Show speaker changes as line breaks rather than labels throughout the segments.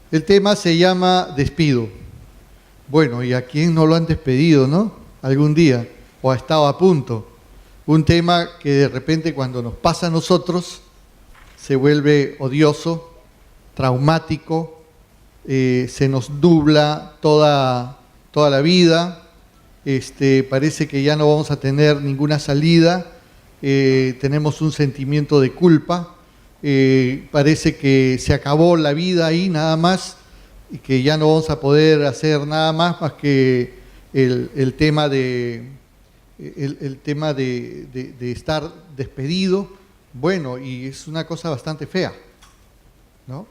El tema se llama despido. Bueno, ¿y a quién no lo han despedido, no? Algún día, o ha estado a punto. Un tema que de repente cuando nos pasa a nosotros se vuelve odioso, traumático, se nos nubla toda la vida, parece que ya no vamos a tener ninguna salida, tenemos un sentimiento de culpa, parece que se acabó la vida ahí nada más y que ya no vamos a poder hacer nada más que el tema de estar despedido. Bueno, y es una cosa bastante fea, ¿no?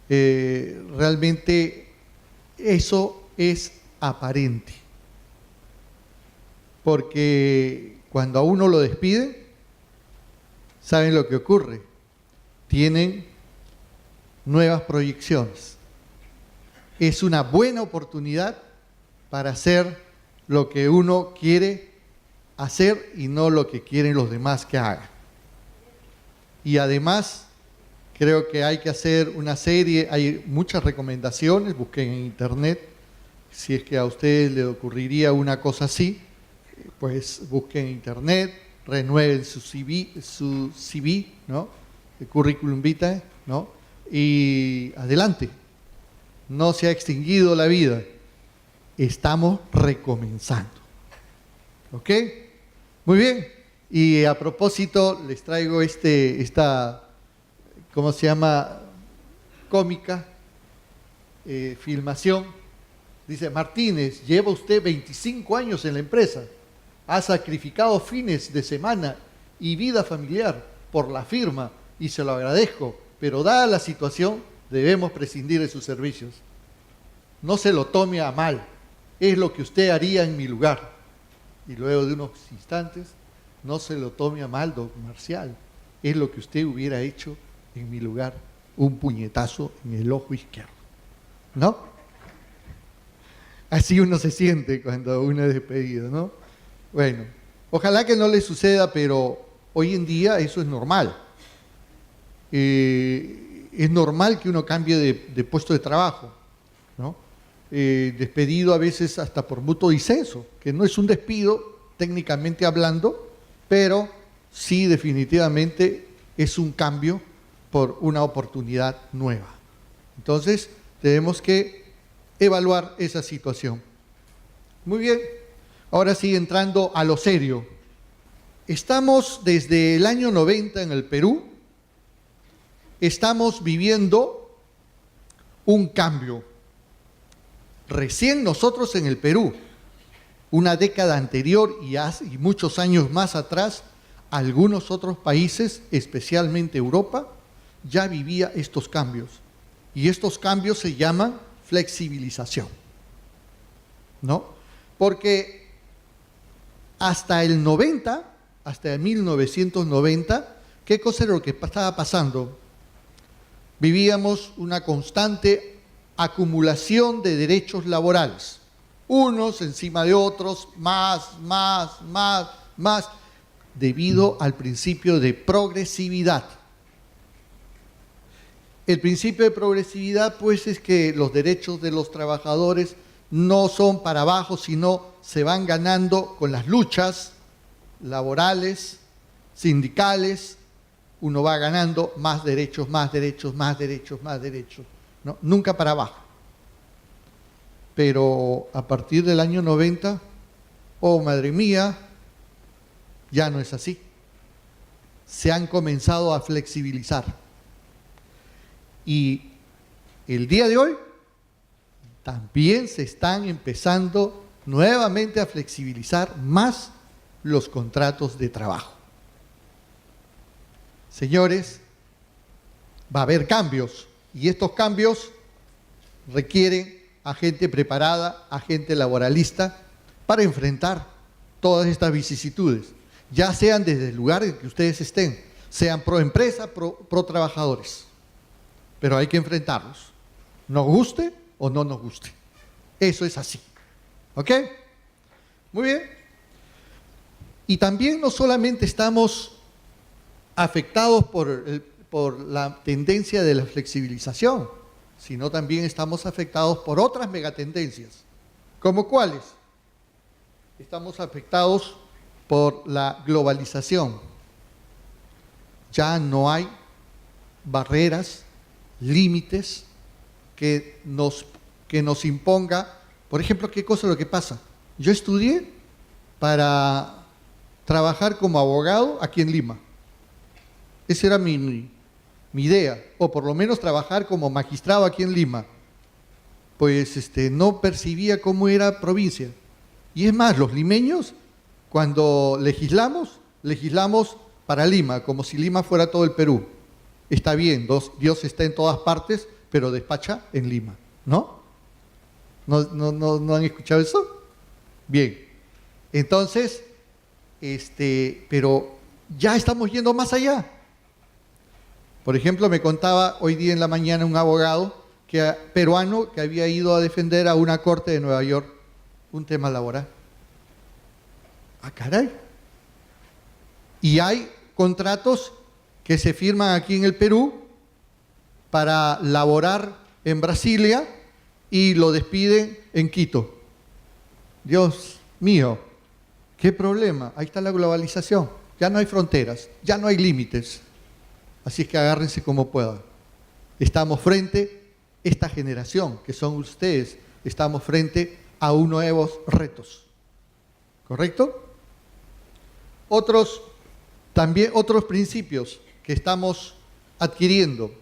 Realmente eso es aparente, porque cuando a uno lo despiden, ¿saben lo que ocurre? Tienen nuevas proyecciones. Es una buena oportunidad para hacer lo que uno quiere hacer y no lo que quieren los demás que hagan. Y además, creo que hay que hacer una serie, hay muchas recomendaciones, busquen en internet, si es que a ustedes les ocurriría una cosa así, pues busquen en internet, renueven su CV, ¿no? El currículum vitae, ¿no? Y adelante, no se ha extinguido la vida, estamos recomenzando, ¿ok? Muy bien, y a propósito les traigo esta ¿cómo se llama? Cómica, filmación. Dice: Martínez, lleva usted 25 años en la empresa, ha sacrificado fines de semana y vida familiar por la firma y se lo agradezco, pero dada la situación debemos prescindir de sus servicios. No se lo tome a mal, es lo que usted haría en mi lugar. Y luego de unos instantes: no se lo tome a mal, don Marcial, es lo que usted hubiera hecho en mi lugar, un puñetazo en el ojo izquierdo, ¿no? Así uno se siente cuando uno es despedido, ¿no? Bueno, ojalá que no le suceda, pero hoy en día eso es normal. Es normal que uno cambie de puesto de trabajo, ¿no? Despedido a veces hasta por mutuo disenso, que no es un despido técnicamente hablando, pero sí definitivamente es un cambio por una oportunidad nueva. Entonces, tenemos que evaluar esa situación. Muy bien, ahora sí, entrando a lo serio. Estamos desde el año 90 en el Perú, estamos viviendo un cambio. Recién nosotros en el Perú, una década anterior y muchos años más atrás, algunos otros países, especialmente Europa, ya vivía estos cambios. Y estos cambios se llaman flexibilización, ¿no? Porque hasta el 90, hasta el 1990, ¿qué cosa era lo que estaba pasando? Vivíamos una constante acumulación de derechos laborales, unos encima de otros, más, debido al principio de progresividad. El principio de progresividad, pues, es que los derechos de los trabajadores no son para abajo, sino se van ganando con las luchas laborales, sindicales. Uno va ganando más derechos, ¿no? Nunca para abajo. Pero a partir del año 90, oh madre mía, ya no es así. Se han comenzado a flexibilizar. Y el día de hoy también se están empezando nuevamente a flexibilizar más los contratos de trabajo. Señores, va a haber cambios y estos cambios requieren a gente preparada, a gente laboralista para enfrentar todas estas vicisitudes, ya sean desde el lugar en que ustedes estén, sean pro empresa, pro trabajadores. Pero hay que enfrentarlos, nos guste o no nos guste. Eso es así. ¿Ok? Muy bien. Y también no solamente estamos afectados por la tendencia de la flexibilización, sino también estamos afectados por otras megatendencias. ¿Cómo cuáles? Estamos afectados por la globalización. Ya no hay barreras, límites que nos imponga. Por ejemplo, ¿qué cosa es lo que pasa? Yo estudié para trabajar como abogado aquí en Lima. Esa era mi idea, o por lo menos trabajar como magistrado aquí en Lima. Pues no percibía cómo era provincia. Y es más, los limeños, cuando legislamos para Lima, como si Lima fuera todo el Perú. Está bien, Dios está en todas partes, pero despacha en Lima, ¿no? ¿No han escuchado eso? Bien, entonces, pero ya estamos yendo más allá. Por ejemplo, me contaba hoy día en la mañana un abogado peruano que había ido a defender a una corte de Nueva York un tema laboral. ¡Ah, caray! Y hay contratos que se firman aquí en el Perú para laborar en Brasilia y lo despiden en Quito. Dios mío, qué problema. Ahí está la globalización. Ya no hay fronteras, ya no hay límites. Así es que agárrense como puedan. Estamos frente, esta generación, que son ustedes, estamos frente a unos nuevos retos. ¿Correcto? Otros principios que estamos adquiriendo.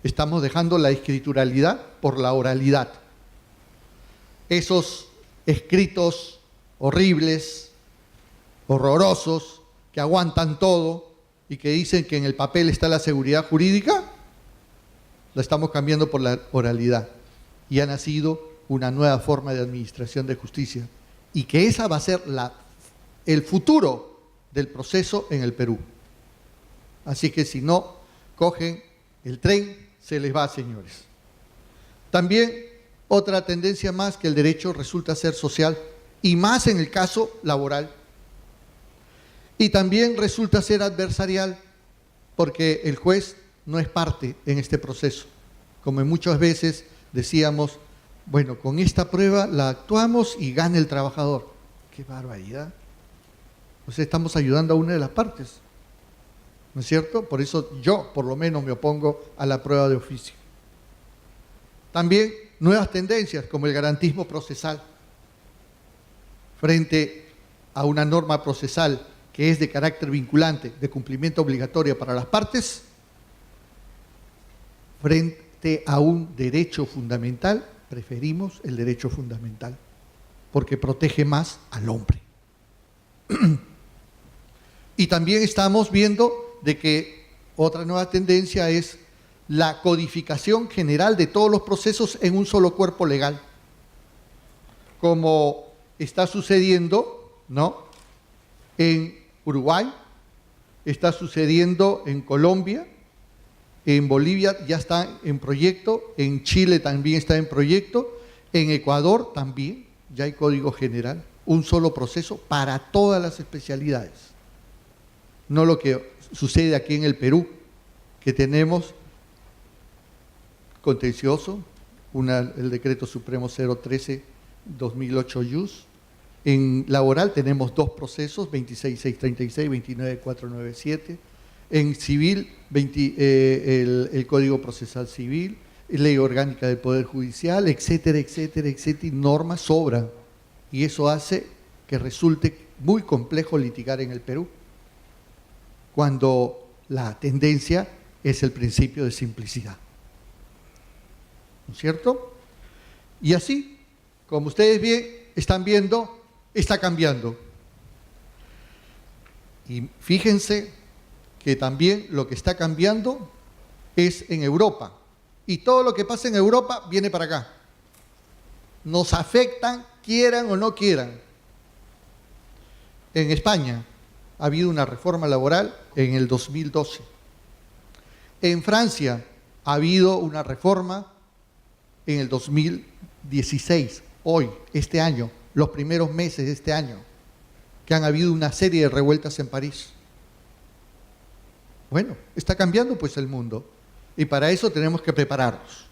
Estamos dejando la escrituralidad por la oralidad. Esos escritos horribles, horrorosos, que aguantan todo y que dicen que en el papel está la seguridad jurídica, la estamos cambiando por la oralidad. Y ha nacido una nueva forma de administración de justicia. Y que esa va a ser el futuro del proceso en el Perú. Así que si no cogen el tren, se les va, señores. También otra tendencia más, que el derecho resulta ser social, y más en el caso laboral. Y también resulta ser adversarial, porque el juez no es parte en este proceso. Como muchas veces decíamos, bueno, con esta prueba la actuamos y gana el trabajador. ¡Qué barbaridad! O sea, estamos ayudando a una de las partes, ¿no es cierto? Por eso yo, por lo menos, me opongo a la prueba de oficio. También nuevas tendencias, como el garantismo procesal. Frente a una norma procesal que es de carácter vinculante, de cumplimiento obligatorio para las partes, frente a un derecho fundamental, preferimos el derecho fundamental, porque protege más al hombre. Y también estamos viendo de que otra nueva tendencia es la codificación general de todos los procesos en un solo cuerpo legal, como está sucediendo, ¿no?, en Uruguay, está sucediendo en Colombia, en Bolivia ya está en proyecto, en Chile también está en proyecto, en Ecuador también ya hay código general, un solo proceso para todas las especialidades. No lo que sucede aquí en el Perú, que tenemos contencioso, el decreto supremo 013-2008 IUS. En laboral tenemos dos procesos, 26.636, 29.497. En civil, el Código Procesal Civil, Ley Orgánica del Poder Judicial, etcétera, etcétera, etcétera, y normas sobran. Y eso hace que resulte muy complejo litigar en el Perú, cuando la tendencia es el principio de simplicidad. ¿No es cierto? Y así, como ustedes bien están viendo, está cambiando. Y fíjense que también lo que está cambiando es en Europa. Y todo lo que pasa en Europa viene para acá. Nos afectan, quieran o no quieran. En España ha habido una reforma laboral en el 2012. En Francia ha habido una reforma en el 2016, hoy, este año, los primeros meses de este año, que han habido una serie de revueltas en París. Bueno, está cambiando pues el mundo, y para eso tenemos que prepararnos.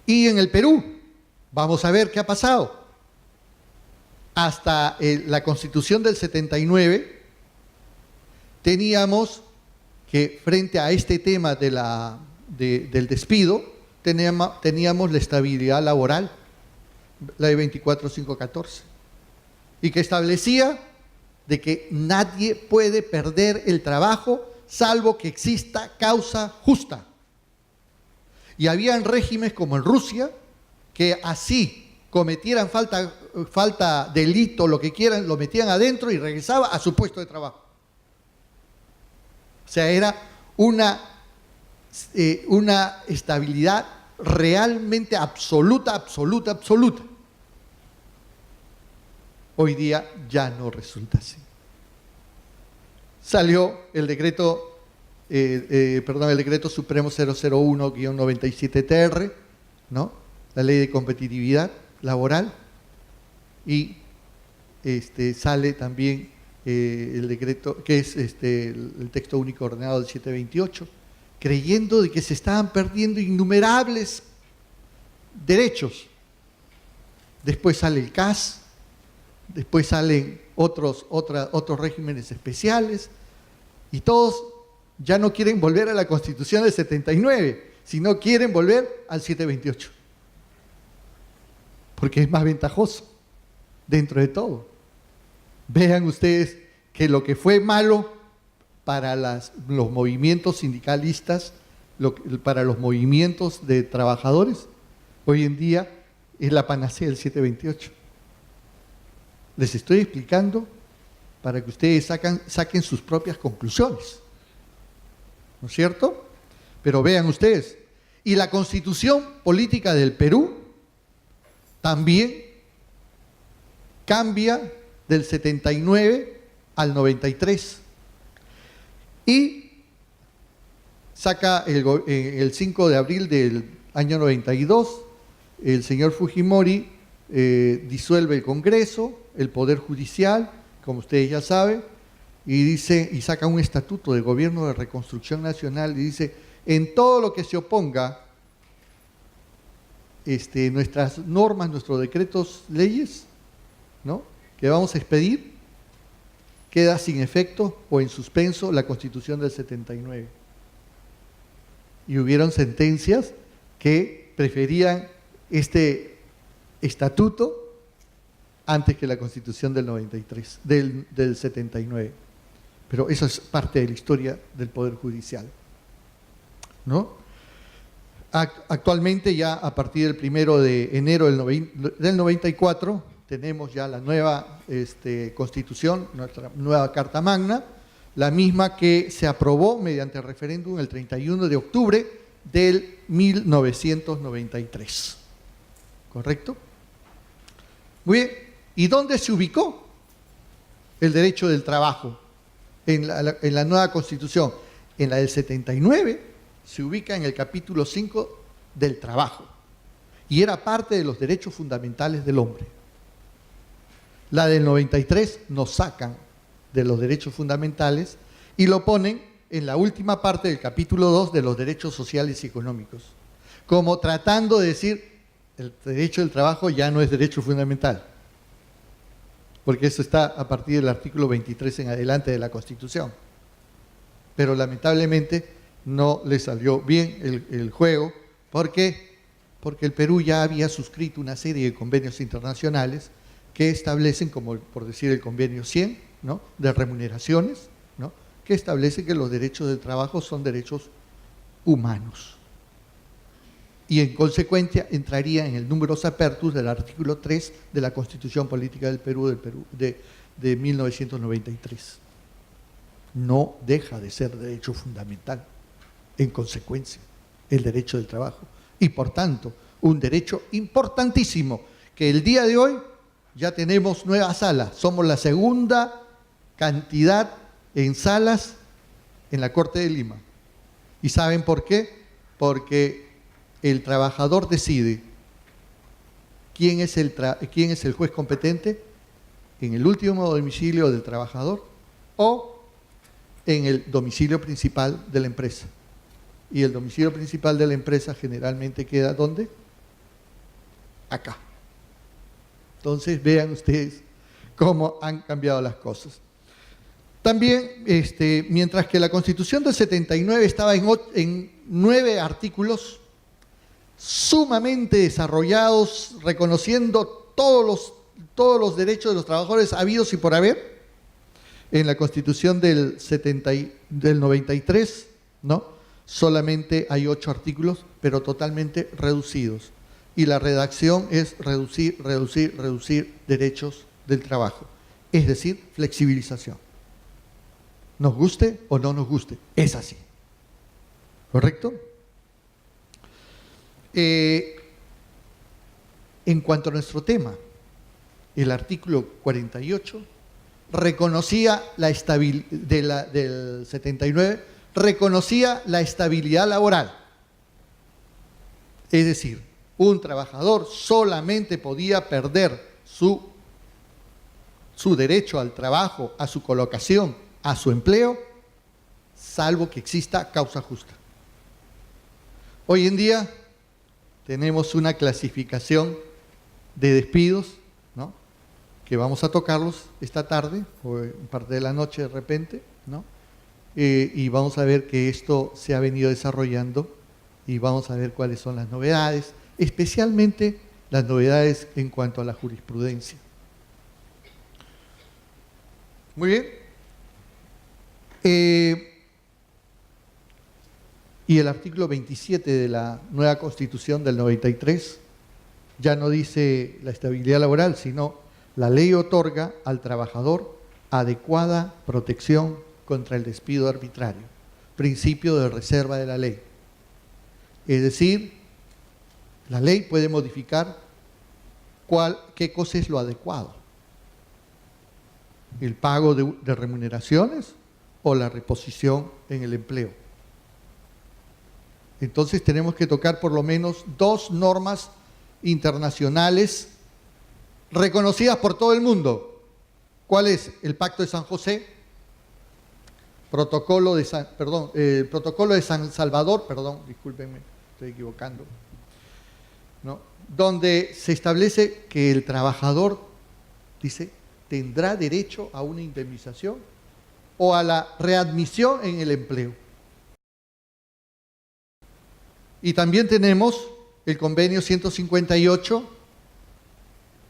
Y en el Perú, vamos a ver qué ha pasado. Hasta la Constitución del 79, teníamos que frente a este tema del despido, teníamos la estabilidad laboral, la de 24514, y que establecía de que nadie puede perder el trabajo salvo que exista causa justa. Y habían regímenes como en Rusia, que así cometieran falta, delito, lo que quieran, lo metían adentro y regresaba a su puesto de trabajo. O sea, era una estabilidad realmente absoluta. Hoy día ya no resulta así. Salió el decreto, el decreto supremo 001-97-TR, ¿no? La ley de competitividad laboral, y sale también el decreto, que es el texto único ordenado del 728, creyendo de que se estaban perdiendo innumerables derechos. Después sale el CAS, después salen otros regímenes especiales, y todos ya no quieren volver a la Constitución del 79, sino quieren volver al 728, porque es más ventajoso dentro de todo. Vean ustedes que lo que fue malo para los movimientos sindicalistas, para los movimientos de trabajadores, hoy en día es la panacea del 728. Les estoy explicando para que ustedes saquen sus propias conclusiones, ¿no es cierto? Pero vean ustedes, y la Constitución política del Perú también cambia del 79 al 93 y saca el 5 de abril del año 92, el señor Fujimori disuelve el Congreso, el Poder Judicial, como ustedes ya saben, y saca un estatuto de gobierno de reconstrucción nacional y dice: en todo lo que se oponga nuestras normas, nuestros decretos, leyes, ¿no?, que vamos a expedir, queda sin efecto o en suspenso la Constitución del 79. Y hubieron sentencias que preferían este estatuto antes que la Constitución del 93, del 79. Pero eso es parte de la historia del Poder Judicial, ¿no? Actualmente, ya a partir del 1 de enero del 94, tenemos ya la nueva Constitución, nuestra nueva Carta Magna, la misma que se aprobó mediante referéndum el 31 de octubre del 1993. ¿Correcto? Muy bien. ¿Y dónde se ubicó el derecho del trabajo en la nueva Constitución? En la del 79 se ubica en el capítulo 5 del trabajo y era parte de los derechos fundamentales del hombre. La del 93 nos sacan de los derechos fundamentales y lo ponen en la última parte del capítulo 2 de los derechos sociales y económicos, como tratando de decir: el derecho del trabajo ya no es derecho fundamental, porque eso está a partir del artículo 23 en adelante de la Constitución. Pero lamentablemente no le salió bien el juego, porque el Perú ya había suscrito una serie de convenios internacionales que establecen, como por decir el convenio 100, ¿no?, de remuneraciones, ¿no?, que establece que los derechos del trabajo son derechos humanos. Y en consecuencia entraría en el numerus apertus del artículo 3 de la Constitución Política del Perú de 1993. No deja de ser derecho fundamental, en consecuencia, el derecho del trabajo. Y por tanto, un derecho importantísimo, que el día de hoy ya tenemos nuevas salas. Somos la segunda cantidad en salas en la Corte de Lima. ¿Y saben por qué? Porque el trabajador decide quién es el juez competente en el último domicilio del trabajador o en el domicilio principal de la empresa. Y el domicilio principal de la empresa generalmente queda ¿dónde? acá. Entonces vean ustedes cómo han cambiado las cosas. También, mientras que la Constitución del 79 estaba en 9 artículos sumamente desarrollados, reconociendo todos los derechos de los trabajadores habidos y por haber, en la Constitución del 93, ¿no? Solamente hay 8 artículos, pero totalmente reducidos. Y la redacción es reducir derechos del trabajo. Es decir, flexibilización. Nos guste o no nos guste, es así. ¿Correcto? En cuanto a nuestro tema, el artículo 48 reconocía la estabilidad del 79, reconocía la estabilidad laboral. Es decir, un trabajador solamente podía perder su derecho al trabajo, a su colocación, a su empleo, salvo que exista causa justa. Hoy en día tenemos una clasificación de despidos, ¿no?, que vamos a tocarlos esta tarde, o en parte de la noche de repente, ¿no? Y vamos a ver que esto se ha venido desarrollando y vamos a ver cuáles son las novedades, especialmente las novedades en cuanto a la jurisprudencia. Muy bien. Y el artículo 27 de la nueva Constitución del 93 ya no dice la estabilidad laboral, sino la ley otorga al trabajador adecuada protección contra el despido arbitrario, principio de reserva de la ley. Es decir, la ley puede modificar qué cosa es lo adecuado. El pago de remuneraciones o la reposición en el empleo. Entonces tenemos que tocar por lo menos 2 normas internacionales reconocidas por todo el mundo. ¿Cuál es? El Pacto de San José, el protocolo de San Salvador, discúlpenme, estoy equivocando, ¿no?, donde se establece que el trabajador, dice, tendrá derecho a una indemnización o a la readmisión en el empleo. Y también tenemos el convenio 158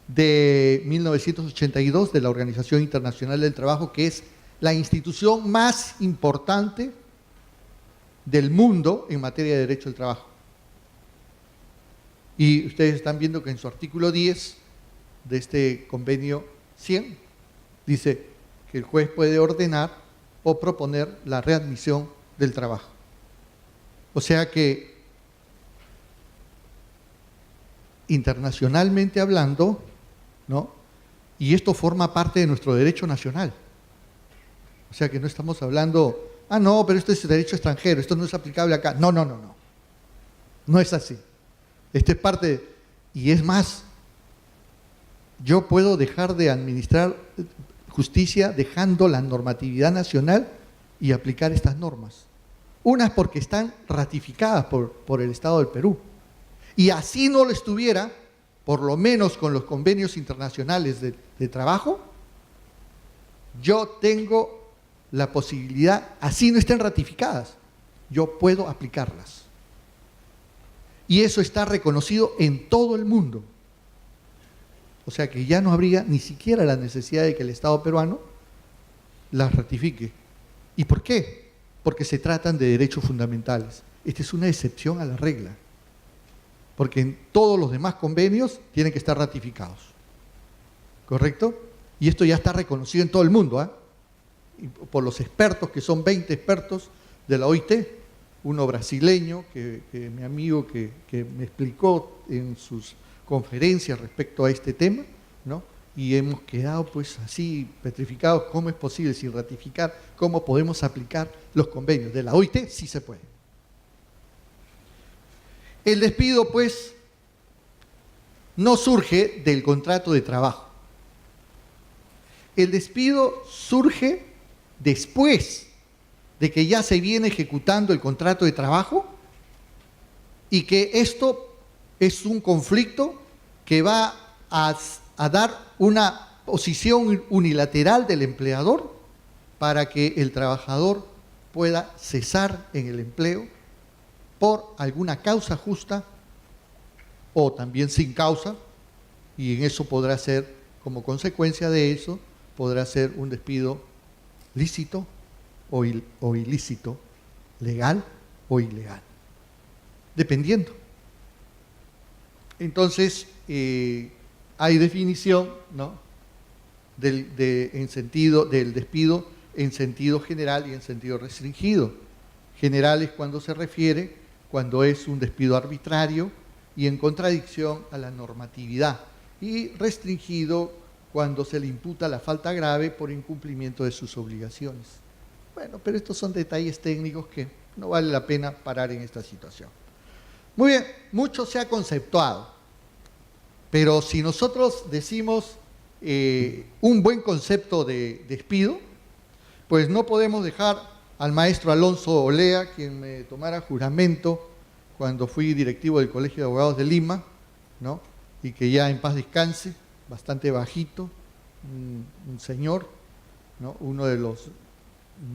de 1982 de la Organización Internacional del Trabajo, que es la institución más importante del mundo en materia de derecho al trabajo. Y ustedes están viendo que en su artículo 10 de este convenio 100 dice que el juez puede ordenar o proponer la readmisión del trabajo. O sea que, internacionalmente hablando, ¿no?, y esto forma parte de nuestro derecho nacional. O sea que no estamos hablando, no, pero esto es derecho extranjero, esto no es aplicable acá. No. No es así. Esto es parte, y es más, yo puedo dejar de administrar justicia dejando la normatividad nacional y aplicar estas normas. Unas porque están ratificadas por el Estado del Perú. Y así no lo estuviera, por lo menos con los convenios internacionales de trabajo, yo tengo la posibilidad, así no estén ratificadas, yo puedo aplicarlas. Y eso está reconocido en todo el mundo. O sea que ya no habría ni siquiera la necesidad de que el Estado peruano las ratifique. ¿Y por qué? Porque se tratan de derechos fundamentales. Esta es una excepción a la regla. Porque en todos los demás convenios tienen que estar ratificados. ¿Correcto? Y esto ya está reconocido en todo el mundo, por los expertos, que son 20 expertos de la OIT, uno brasileño, mi amigo que me explicó en sus conferencias respecto a este tema, ¿no? Y hemos quedado pues así petrificados, ¿cómo es posible sin ratificar? ¿Cómo podemos aplicar los convenios de la OIT? Sí se puede. El despido pues no surge del contrato de trabajo. El despido surge después de que ya se viene ejecutando el contrato de trabajo y que esto es un conflicto que va a dar una posición unilateral del empleador para que el trabajador pueda cesar en el empleo por alguna causa justa o también sin causa, y en eso podrá ser, como consecuencia de eso, podrá ser un despido lícito o ilícito, legal o ilegal, dependiendo. Entonces, hay definición, ¿no?, del despido en sentido general y en sentido restringido. General es cuando es un despido arbitrario y en contradicción a la normatividad, y restringido cuando se le imputa la falta grave por incumplimiento de sus obligaciones. Bueno, pero estos son detalles técnicos que no vale la pena parar en esta situación. Muy bien, mucho se ha conceptuado, pero si nosotros decimos un buen concepto de despido, pues no podemos dejar al maestro Alonso Olea, quien me tomara juramento cuando fui directivo del Colegio de Abogados de Lima, ¿no?, y que ya en paz descanse, bastante bajito, un señor, ¿no?, uno de los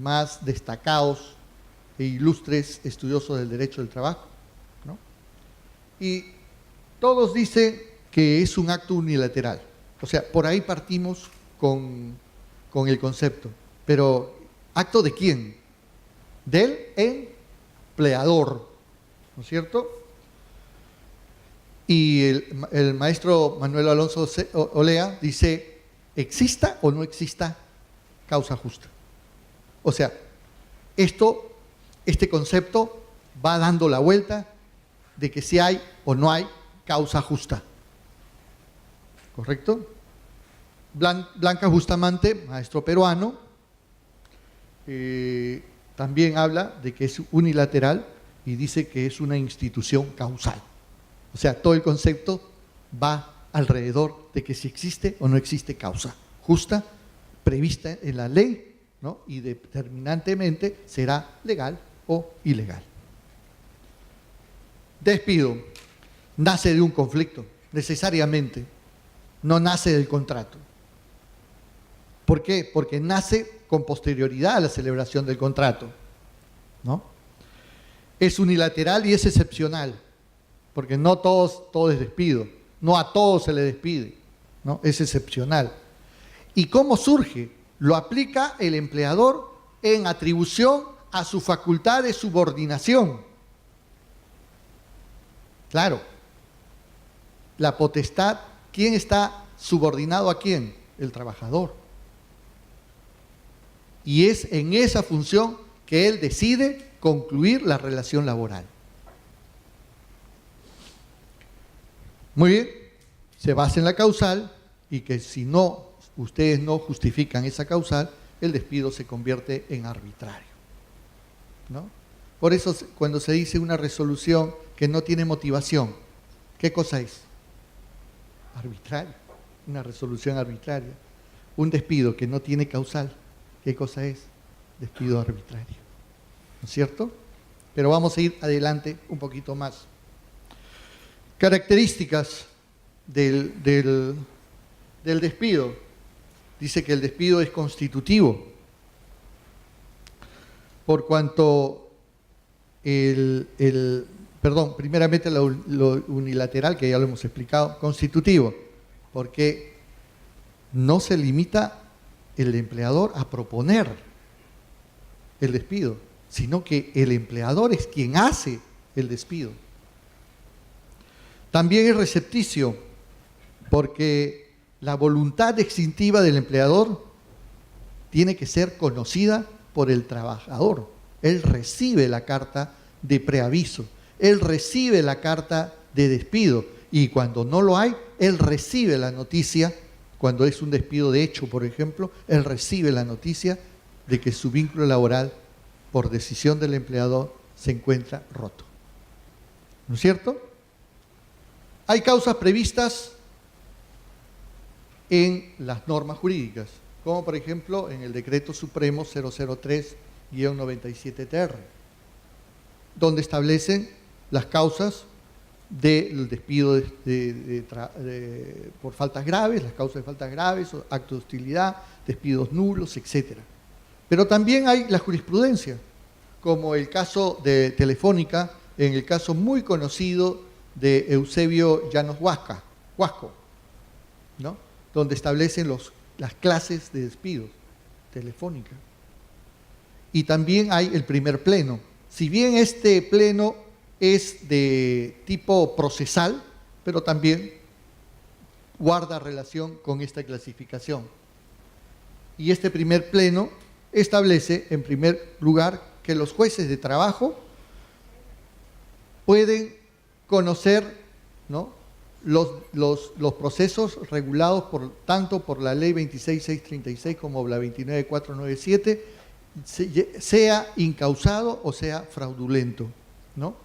más destacados e ilustres estudiosos del derecho del trabajo, ¿no? Y todos dicen que es un acto unilateral. O sea, por ahí partimos con el concepto. Pero, ¿acto de quién? Del empleador, ¿no es cierto? Y el maestro Manuel Alonso Olea dice, exista o no exista causa justa. O sea, este concepto va dando la vuelta de que si hay o no hay causa justa. ¿Correcto? Blanca Bustamante, maestro peruano, también habla de que es unilateral y dice que es una institución causal. O sea, todo el concepto va alrededor de que si existe o no existe causa justa prevista en la ley, ¿no?, y determinantemente será legal o ilegal. Despido nace de un conflicto, necesariamente, no nace del contrato. ¿Por qué? Porque nace con posterioridad a la celebración del contrato, ¿no? Es unilateral y es excepcional, porque no todo es despido, no a todos se le despide, ¿no? Es excepcional. ¿Y cómo surge? Lo aplica el empleador en atribución a su facultad de subordinación. Claro, la potestad, ¿quién está subordinado a quién? El trabajador. Y es en esa función que él decide concluir la relación laboral. Muy bien, se basa en la causal y que si no, ustedes no justifican esa causal, el despido se convierte en arbitrario, ¿no? Por eso cuando se dice una resolución que no tiene motivación, ¿qué cosa es? Arbitrario, una resolución arbitraria. Un despido que no tiene causal, ¿qué cosa es? Despido arbitrario, ¿no es cierto? Pero vamos a ir adelante un poquito más. Características del despido. Dice que el despido es constitutivo, por cuanto primeramente lo unilateral, que ya lo hemos explicado, constitutivo, porque no se limita el empleador a proponer el despido, sino que el empleador es quien hace el despido. También es recepticio, porque la voluntad extintiva del empleador tiene que ser conocida por el trabajador. Él recibe la carta de preaviso, él recibe la carta de despido, y cuando no lo hay, él recibe la noticia. Cuando es un despido de hecho, por ejemplo, él recibe la noticia de que su vínculo laboral, por decisión del empleador, se encuentra roto. ¿No es cierto? Hay causas previstas en las normas jurídicas, como por ejemplo en el Decreto Supremo 003-97-TR, donde establecen las causas del despido por faltas graves, las causas de faltas graves, actos de hostilidad, despidos nulos, etc. Pero también hay la jurisprudencia, como el caso de Telefónica, en el caso muy conocido de Eusebio Llanos Huasco, ¿no? Donde establecen las clases de despidos, Telefónica. Y también hay el primer pleno. Si bien este pleno es de tipo procesal, pero también guarda relación con esta clasificación. Y este primer pleno establece, en primer lugar, que los jueces de trabajo pueden conocer, ¿no?, los procesos regulados tanto por la ley 26.636 como la 29.497, sea incausado o sea fraudulento, ¿no?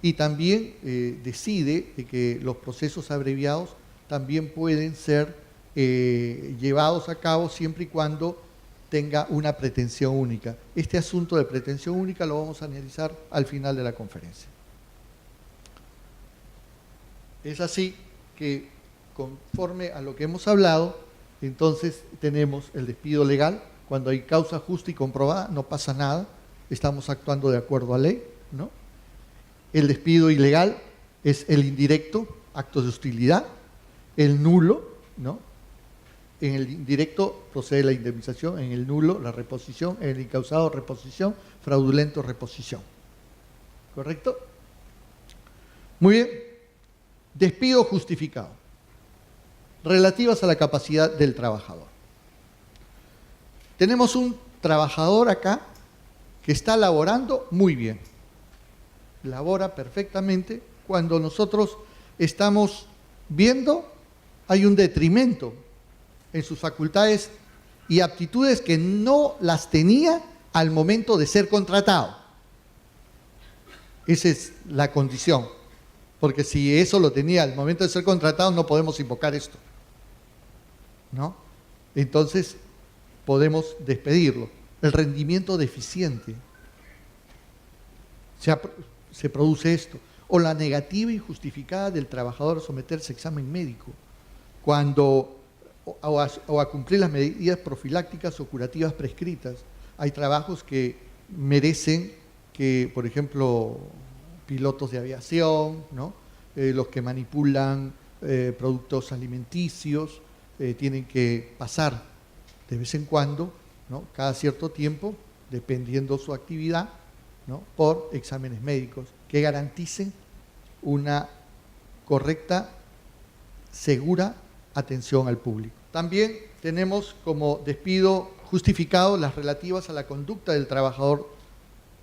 Y también decide que los procesos abreviados también pueden ser llevados a cabo siempre y cuando tenga una pretensión única. Este asunto de pretensión única lo vamos a analizar al final de la conferencia. Es así que, conforme a lo que hemos hablado, entonces tenemos el despido legal. Cuando hay causa justa y comprobada, no pasa nada, estamos actuando de acuerdo a ley, ¿no? El despido ilegal es el indirecto, actos de hostilidad, el nulo, ¿no? En el indirecto procede la indemnización, en el nulo la reposición, en el incausado reposición, fraudulento reposición. ¿Correcto? Muy bien. Despido justificado. Relativas a la capacidad del trabajador. Tenemos un trabajador acá que está laborando muy bien. Labora perfectamente. Cuando nosotros estamos viendo, hay un detrimento en sus facultades y aptitudes que no las tenía al momento de ser contratado. Esa es la condición, porque si eso lo tenía al momento de ser contratado, no podemos invocar esto, ¿no? Entonces, podemos despedirlo. El rendimiento deficiente. Se produce esto. O la negativa injustificada del trabajador a someterse a examen médico, o a cumplir las medidas profilácticas o curativas prescritas. Hay trabajos que merecen que, por ejemplo, pilotos de aviación, ¿no?, los que manipulan productos alimenticios, tienen que pasar de vez en cuando, ¿no?, cada cierto tiempo, dependiendo su actividad, ¿no?, por exámenes médicos que garanticen una correcta, segura atención al público. También tenemos como despido justificado las relativas a la conducta del trabajador,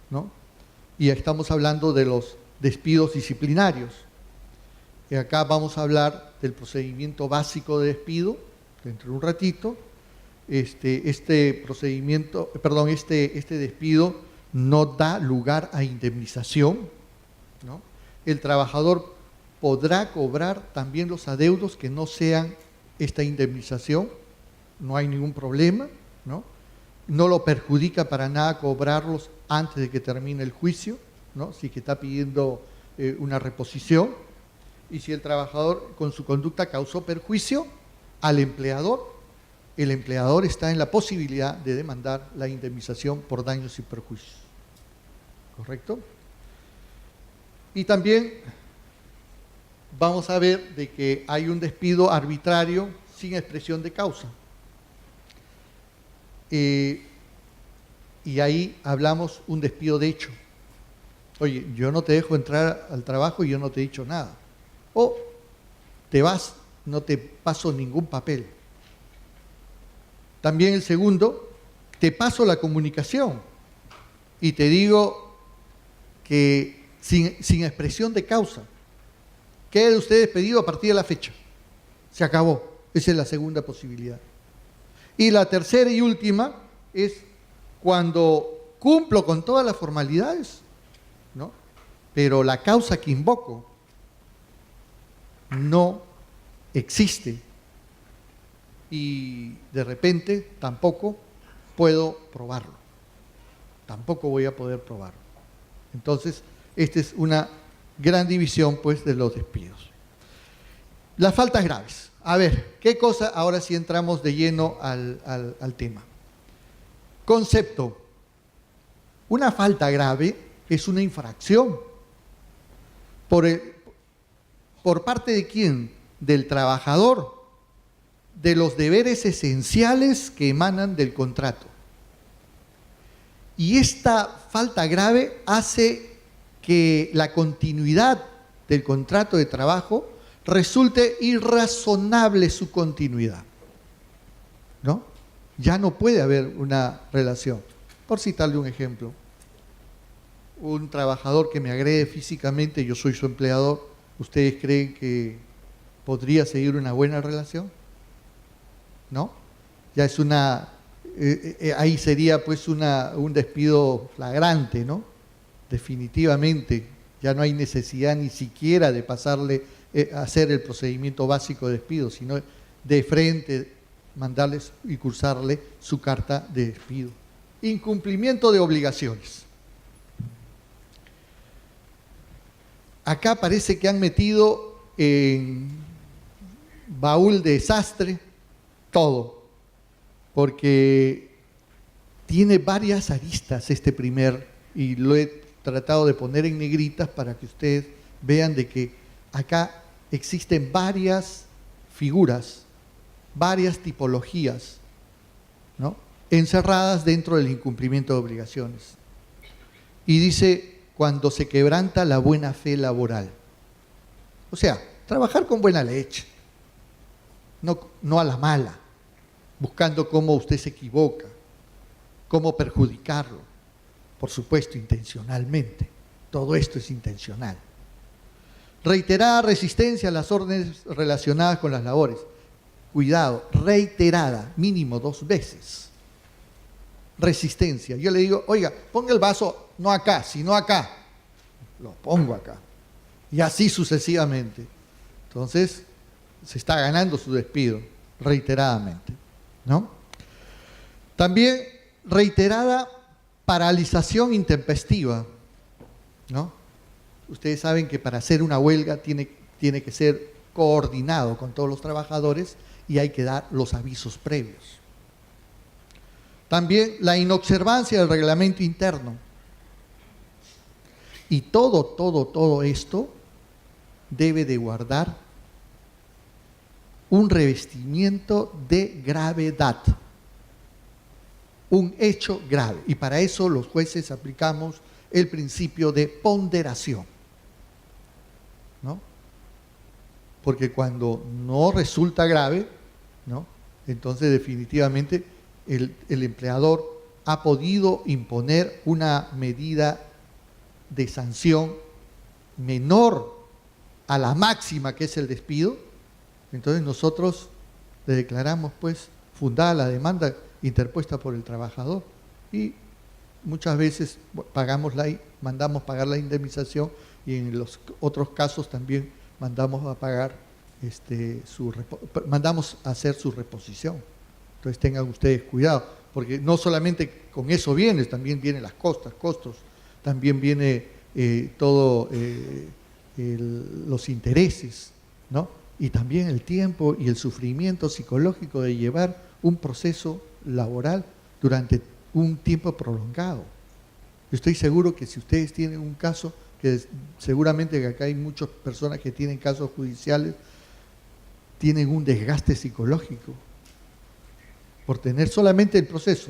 ¿no? Y estamos hablando de los despidos disciplinarios. Y acá vamos a hablar del procedimiento básico de despido, dentro de un ratito. Este despido no da lugar a indemnización, ¿no? El trabajador podrá cobrar también los adeudos que no sean esta indemnización, no hay ningún problema, ¿no? No lo perjudica para nada cobrarlos antes de que termine el juicio, ¿no?, si que está pidiendo una reposición. Y si el trabajador con su conducta causó perjuicio al empleador, el empleador está en la posibilidad de demandar la indemnización por daños y perjuicios. ¿Correcto? Y también vamos a ver de que hay un despido arbitrario sin expresión de causa. Y ahí hablamos un despido de hecho. Oye, yo no te dejo entrar al trabajo y yo no te he dicho nada. O te vas, no te paso ningún papel. También el segundo, te paso la comunicación y te digo que sin expresión de causa, quede usted despedido a partir de la fecha. Se acabó. Esa es la segunda posibilidad. Y la tercera y última es cuando cumplo con todas las formalidades, ¿no?, pero la causa que invoco no existe y de repente tampoco puedo probarlo. Tampoco voy a poder probarlo. Entonces, esta es una gran división pues de los despidos. Las faltas graves. A ver, ¿qué cosa? Ahora sí entramos de lleno al tema. Concepto. Una falta grave es una infracción. ¿Por parte de quién? Del trabajador, de los deberes esenciales que emanan del contrato. Y esta falta grave hace que la continuidad del contrato de trabajo resulte irrazonable su continuidad, ¿no? Ya no puede haber una relación. Por citarle un ejemplo, un trabajador que me agrede físicamente, yo soy su empleador, ¿ustedes creen que podría seguir una buena relación? ¿No? Ya es ahí sería pues un despido flagrante, ¿no? Definitivamente, ya no hay necesidad ni siquiera de pasarle, hacer el procedimiento básico de despido, sino de frente mandarles y cursarle su carta de despido. Incumplimiento de obligaciones. Acá parece que han metido en baúl de desastre todo, porque tiene varias aristas este primer, y lo he tratado de poner en negritas para que ustedes vean de que acá existen varias figuras, varias tipologías, ¿no?, encerradas dentro del incumplimiento de obligaciones. Y dice, cuando se quebranta la buena fe laboral. O sea, trabajar con buena leche, no a la mala, buscando cómo usted se equivoca, cómo perjudicarlo, por supuesto intencionalmente, todo esto es intencional. Reiterada resistencia a las órdenes relacionadas con las labores. Cuidado, reiterada, mínimo 2 veces. Resistencia. Yo le digo, oiga, ponga el vaso no acá, sino acá. Lo pongo acá. Y así sucesivamente. Entonces, se está ganando su despido, reiteradamente, ¿no? También reiterada paralización intempestiva, ¿no? Ustedes saben que para hacer una huelga tiene que ser coordinado con todos los trabajadores y hay que dar los avisos previos. También la inobservancia del reglamento interno. Y todo esto debe de guardar un revestimiento de gravedad, un hecho grave. Y para eso los jueces aplicamos el principio de ponderación, ¿no? Porque cuando no resulta grave, ¿no?, entonces definitivamente el empleador ha podido imponer una medida de sanción menor a la máxima que es el despido. Entonces nosotros le declaramos pues fundada la demanda interpuesta por el trabajador y muchas veces mandamos pagar la indemnización y en los otros casos también mandamos a pagar mandamos a hacer su reposición. Entonces tengan ustedes cuidado, porque no solamente con eso también vienen las costos, también viene los intereses, ¿no? Y también el tiempo y el sufrimiento psicológico de llevar un proceso laboral durante un tiempo prolongado. Yo estoy seguro que si ustedes tienen un caso, que seguramente que acá hay muchas personas que tienen casos judiciales, tienen un desgaste psicológico por tener solamente el proceso.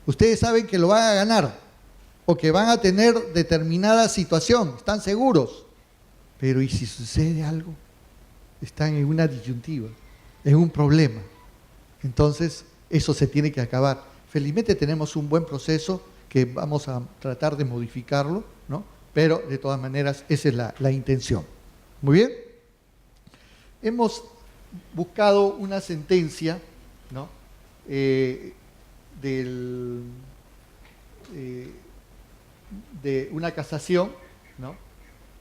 Ustedes saben que lo van a ganar o que van a tener determinada situación, están seguros, pero ¿y si sucede algo? Están en una disyuntiva, en un problema. Entonces, eso se tiene que acabar. Felizmente tenemos un buen proceso que vamos a tratar de modificarlo, ¿no? Pero de todas maneras esa es la intención. Muy bien. Hemos buscado una sentencia, ¿no?, de una casación, ¿no?,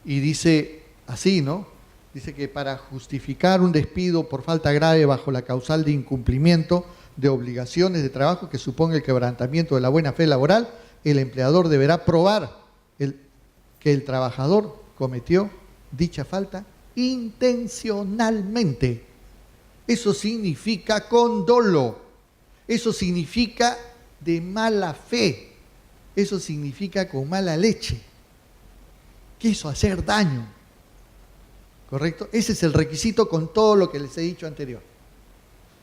y dice así, ¿no? Dice que para justificar un despido por falta grave bajo la causal de incumplimiento de obligaciones de trabajo que suponga el quebrantamiento de la buena fe laboral, el empleador deberá probar que el trabajador cometió dicha falta intencionalmente. Eso significa con dolo, eso significa de mala fe, eso significa con mala leche. Quiso hacer daño, ¿correcto? Ese es el requisito con todo lo que les he dicho anterior.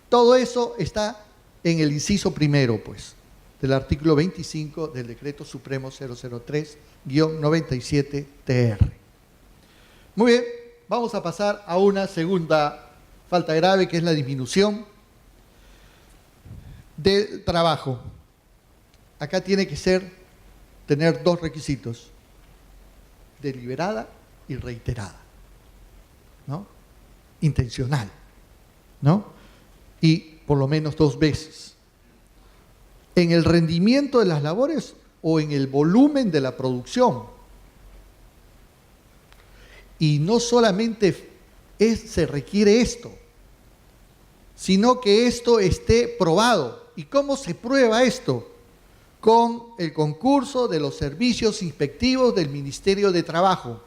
Todo eso está en el inciso primero, pues, del artículo 25 del Decreto Supremo 003-97-TR. Muy bien, vamos a pasar a una segunda falta grave, que es la disminución del trabajo. Acá tiene que tener dos requisitos: deliberada y reiterada, ¿no? Intencional, ¿no? Y por lo menos 2 veces. En el rendimiento de las labores o en el volumen de la producción. Y no solamente se requiere esto, sino que esto esté probado. ¿Y cómo se prueba esto? Con el concurso de los servicios inspectivos del Ministerio de Trabajo.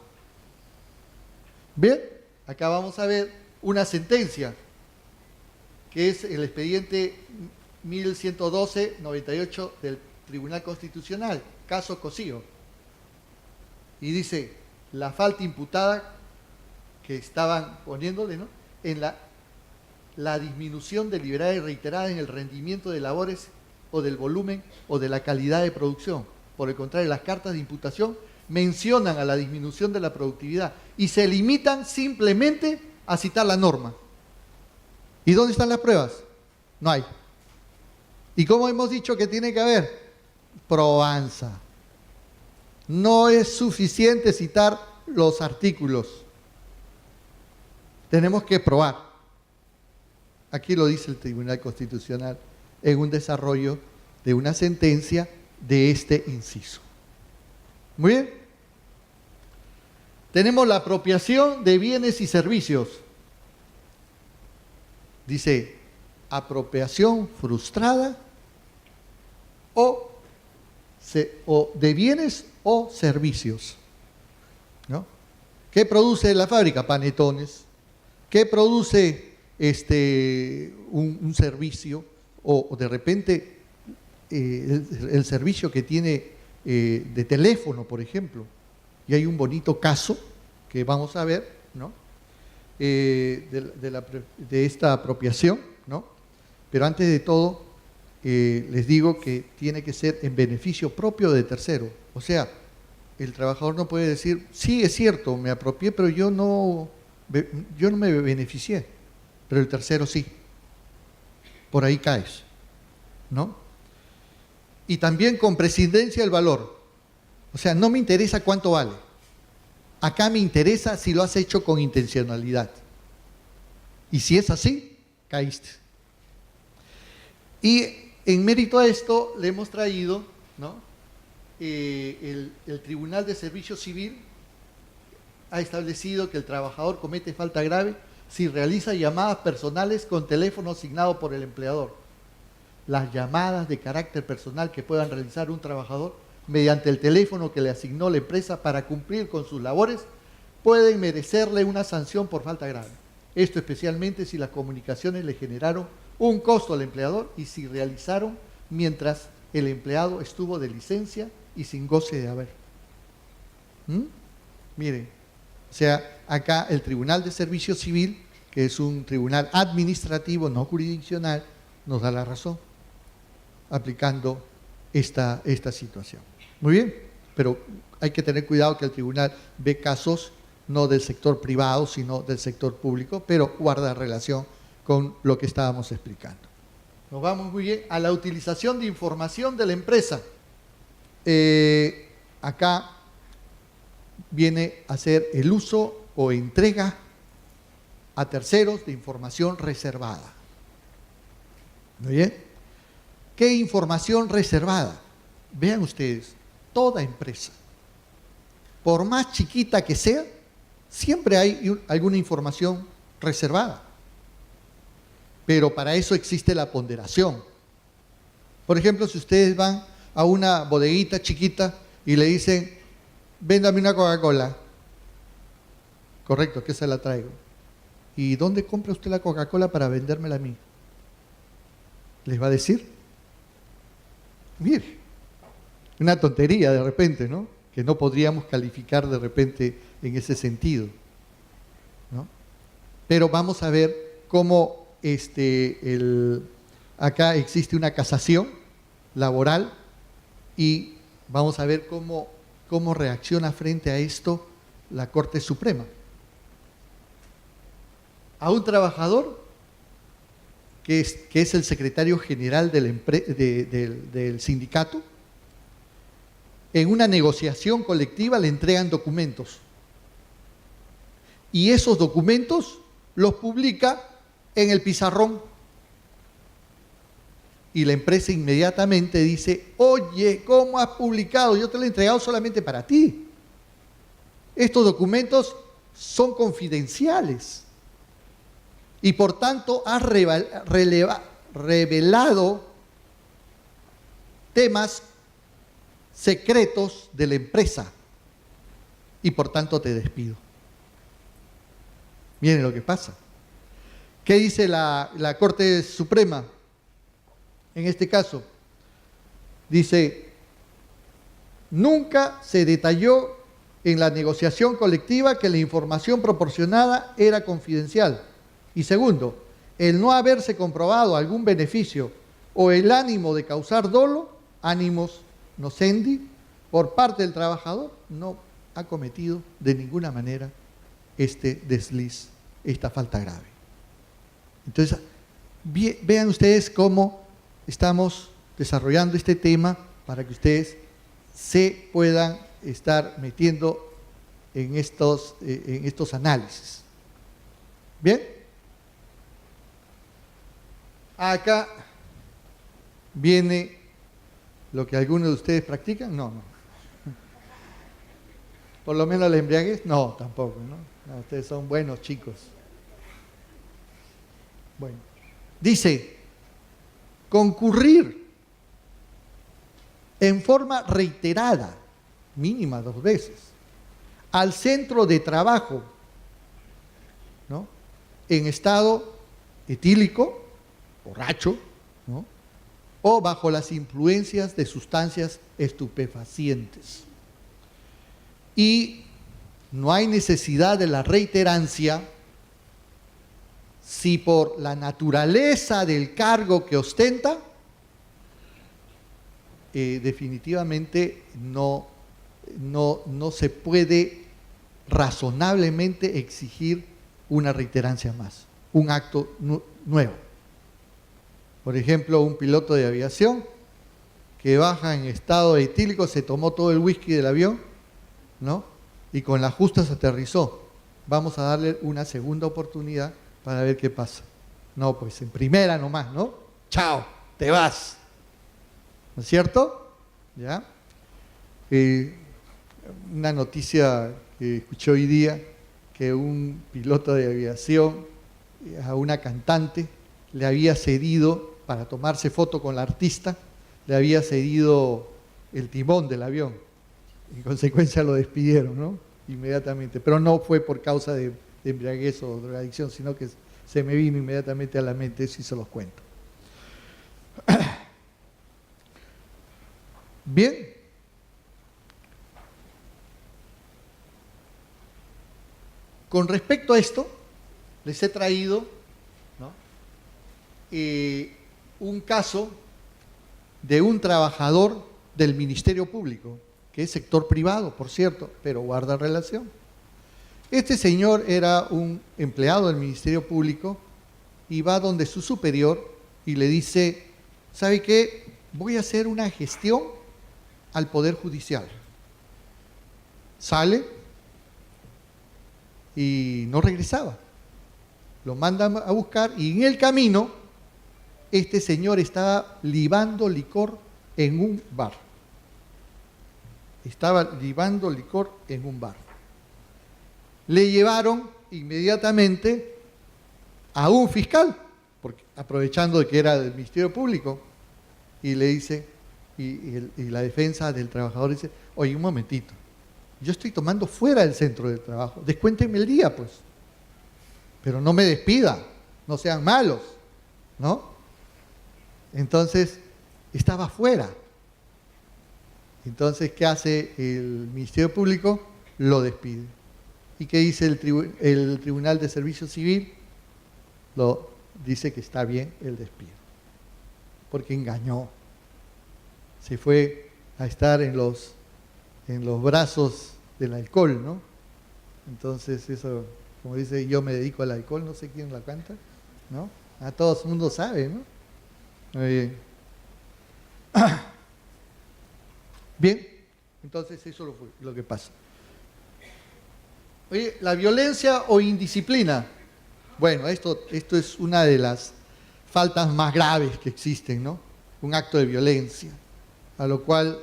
Bien, acá vamos a ver una sentencia, que es el expediente 1112-98 del Tribunal Constitucional, caso Cosío. Y dice, la falta imputada que estaban poniéndole, ¿no?, en la disminución deliberada y reiterada en el rendimiento de labores o del volumen o de la calidad de producción. Por el contrario, las cartas de imputación mencionan a la disminución de la productividad y se limitan simplemente a citar la norma. ¿Y dónde están las pruebas? No hay. ¿Y cómo hemos dicho que tiene que haber? Probanza. No es suficiente citar los artículos. Tenemos que probar. Aquí lo dice el Tribunal Constitucional en un desarrollo de una sentencia de este inciso. Muy bien. Tenemos la apropiación de bienes y servicios. Dice, apropiación frustrada o de bienes o servicios, ¿no? ¿Qué produce la fábrica? Panetones. ¿Qué produce un servicio? O de repente el servicio que tiene de teléfono, por ejemplo. Y hay un bonito caso que vamos a ver, ¿no?, de esta apropiación, ¿no? Pero antes de todo, les digo que tiene que ser en beneficio propio de tercero. O sea, el trabajador no puede decir, sí, es cierto, me apropié, pero yo no me beneficié, pero el tercero sí. Por ahí caes, ¿no? Y también con prescindencia del valor. O sea, no me interesa cuánto vale. Acá me interesa si lo has hecho con intencionalidad. Y si es así, caíste. Y en mérito a esto le hemos traído, ¿no?, el Tribunal de Servicio Civil ha establecido que el trabajador comete falta grave si realiza llamadas personales con teléfono asignado por el empleador. Las llamadas de carácter personal que puedan realizar un trabajador mediante el teléfono que le asignó la empresa para cumplir con sus labores pueden merecerle una sanción por falta grave. Esto especialmente si las comunicaciones le generaron un costo al empleador y si realizaron mientras el empleado estuvo de licencia y sin goce de haber. Miren, o sea, acá el Tribunal de Servicio Civil, que es un tribunal administrativo, no jurisdiccional, nos da la razón, aplicando esta situación. Muy bien, pero hay que tener cuidado que el tribunal ve casos no del sector privado, sino del sector público, pero guarda relación con lo que estábamos explicando. Nos vamos muy bien a la utilización de información de la empresa. Acá viene a ser el uso o entrega a terceros de información reservada. ¿Muy bien? ¿Qué información reservada? Vean ustedes, toda empresa, por más chiquita que sea, siempre hay alguna información reservada. Pero para eso existe la ponderación. Por ejemplo, si ustedes van a una bodeguita chiquita y le dicen, véndame una Coca-Cola, Correcto, que se la traigo. ¿Y dónde compra usted la Coca-Cola para vendérmela a mí? ¿Les va a decir? Mire, una tontería de repente, ¿no? Que no podríamos calificar de repente en ese sentido, ¿no? Pero vamos a ver cómo acá existe una casación laboral y vamos a ver cómo reacciona frente a esto la Corte Suprema. A un trabajador que es el secretario general del sindicato, en una negociación colectiva le entregan documentos. Y esos documentos los publica en el pizarrón. Y la empresa inmediatamente dice, oye, ¿cómo has publicado? Yo te lo he entregado solamente para ti. Estos documentos son confidenciales. Y por tanto has revelado temas secretos de la empresa y por tanto te despido. Miren lo que pasa. ¿Qué dice la Corte Suprema? En este caso, dice, nunca se detalló en la negociación colectiva que la información proporcionada era confidencial. Y segundo, el no haberse comprobado algún beneficio o el ánimo de causar dolo, ánimos nocendi, por parte del trabajador, no ha cometido de ninguna manera este desliz, esta falta grave. Entonces, vean ustedes cómo estamos desarrollando este tema para que ustedes se puedan estar metiendo en estos análisis. ¿Bien? Acá viene lo que algunos de ustedes practican. No. Por lo menos la embriaguez, no, tampoco, ¿no? Ustedes son buenos chicos. Bueno, dice, concurrir en forma reiterada, mínima 2 veces, al centro de trabajo, ¿no? En estado etílico, borracho, ¿no? O bajo las influencias de sustancias estupefacientes. Y no hay necesidad de la reiterancia si por la naturaleza del cargo que ostenta, definitivamente no se puede razonablemente exigir una reiterancia más, un acto nuevo. Por ejemplo, un piloto de aviación que baja en estado etílico, se tomó todo el whisky del avión, ¿no? Y con las justas aterrizó. Vamos a darle una segunda oportunidad para ver qué pasa. No, pues en primera nomás, ¿no? Chao, te vas. ¿No es cierto? ¿Ya? Una noticia que escuché hoy día, que un piloto de aviación a una cantante le había cedido, para tomarse foto con la artista, le había cedido el timón del avión. En consecuencia lo despidieron, ¿no? Inmediatamente. Pero no fue por causa de embriaguez o drogadicción, sino que se me vino inmediatamente a la mente, eso y se los cuento. Bien. Con respecto a esto, les he traído, ¿no? Un caso de un trabajador del Ministerio Público, que es sector privado, por cierto, pero guarda relación. Este señor era un empleado del Ministerio Público y va donde su superior y le dice, ¿sabe qué? Voy a hacer una gestión al Poder Judicial. Sale y no regresaba. Lo mandan a buscar y en el camino este señor estaba libando licor en un bar. Estaba libando licor en un bar. Le llevaron inmediatamente a un fiscal, porque, aprovechando de que era del Ministerio Público, y le dice, y la defensa del trabajador dice, oye, un momentito, yo estoy tomando fuera del centro de trabajo. Descuéntenme el día, pues. Pero no me despida, no sean malos, ¿no? Entonces, estaba fuera. Entonces, ¿qué hace el Ministerio Público? Lo despide. ¿Y qué dice el Tribunal de Servicio Civil? Dice que está bien el despido. Porque engañó. Se fue a estar en los brazos del alcohol, ¿no? Entonces, eso, como dice, yo me dedico al alcohol, no sé quién la canta, ¿no? A todo el mundo sabe, ¿no? Muy bien. Bien, entonces eso es lo que pasa. Oye, la violencia o indisciplina. Bueno, esto es una de las faltas más graves que existen, ¿no? Un acto de violencia, a lo cual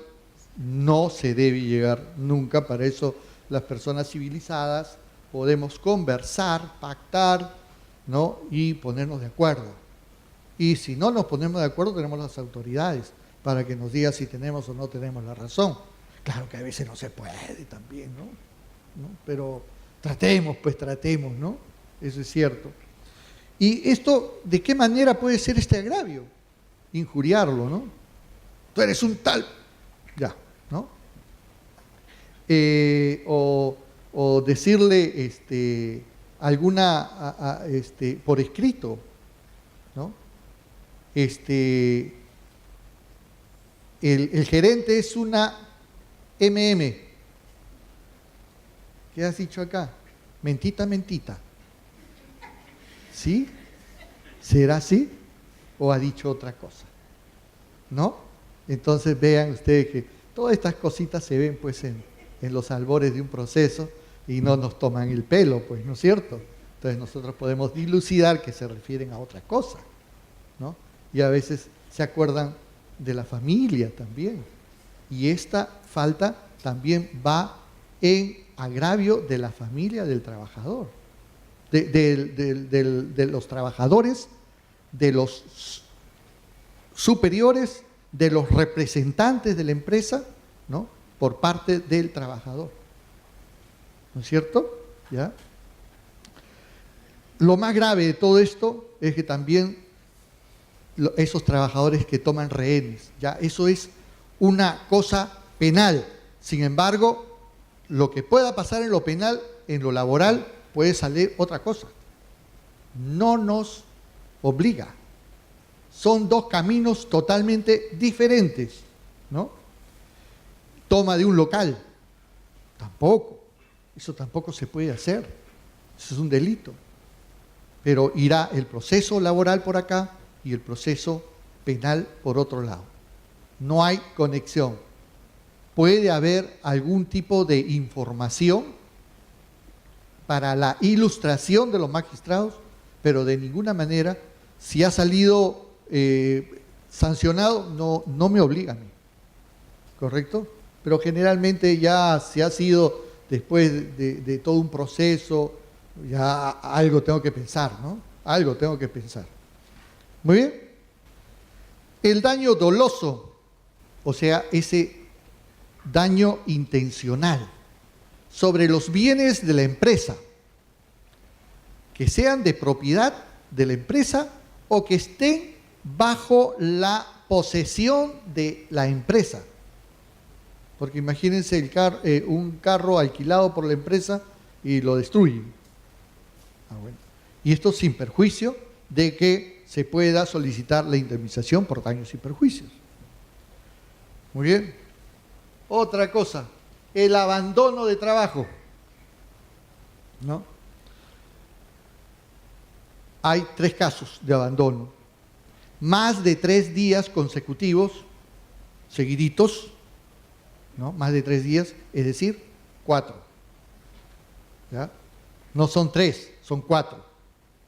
no se debe llegar nunca. Para eso las personas civilizadas podemos conversar, pactar, ¿no? Y ponernos de acuerdo. Y si no nos ponemos de acuerdo, tenemos las autoridades para que nos diga si tenemos o no tenemos la razón. Claro que a veces no se puede también, ¿no? Pero tratemos, ¿no? Eso es cierto. ¿Y esto de qué manera puede ser este agravio? Injuriarlo, ¿no? Tú eres un tal, ya, ¿no? O decirle alguna, por escrito, ¿no? El gerente es una MM. ¿Qué has dicho acá? Mentita. ¿Sí? ¿Será así? ¿O ha dicho otra cosa? ¿No? Entonces vean ustedes que todas estas cositas se ven pues en los albores de un proceso y no nos toman el pelo, pues, ¿no es cierto? Entonces nosotros podemos dilucidar que se refieren a otra cosa, ¿no? Y a veces se acuerdan de la familia también. Y esta falta también va en agravio de la familia del trabajador, de los trabajadores, de los superiores, de los representantes de la empresa, ¿no? Por parte del trabajador. ¿No es cierto? ¿Ya? Lo más grave de todo esto es que también esos trabajadores que toman rehenes, ya eso es una cosa penal. Sin embargo, lo que pueda pasar en lo penal, en lo laboral, puede salir otra cosa. No nos obliga. Son dos caminos totalmente diferentes, ¿no? Toma de un local, tampoco. Eso tampoco se puede hacer. Eso es un delito. Pero irá el proceso laboral por acá y el proceso penal por otro lado. No hay conexión. Puede haber algún tipo de información para la ilustración de los magistrados, pero de ninguna manera, si ha salido sancionado, no me obliga a mí. ¿Correcto? Pero generalmente ya si ha sido después de todo un proceso, ya algo tengo que pensar, ¿no? Algo tengo que pensar. Muy bien. El daño doloso, o sea, ese daño intencional sobre los bienes de la empresa, que sean de propiedad de la empresa o que estén bajo la posesión de la empresa. Porque imagínense un carro alquilado por la empresa y lo destruyen. Bueno. Y esto sin perjuicio de que se pueda solicitar la indemnización por daños y perjuicios. Muy bien. Otra cosa, el abandono de trabajo, ¿no? Hay 3 casos de abandono. Más de 3 días consecutivos, seguiditos, ¿no? Más de 3 días, es decir, 4. ¿Ya? No son 3, son 4.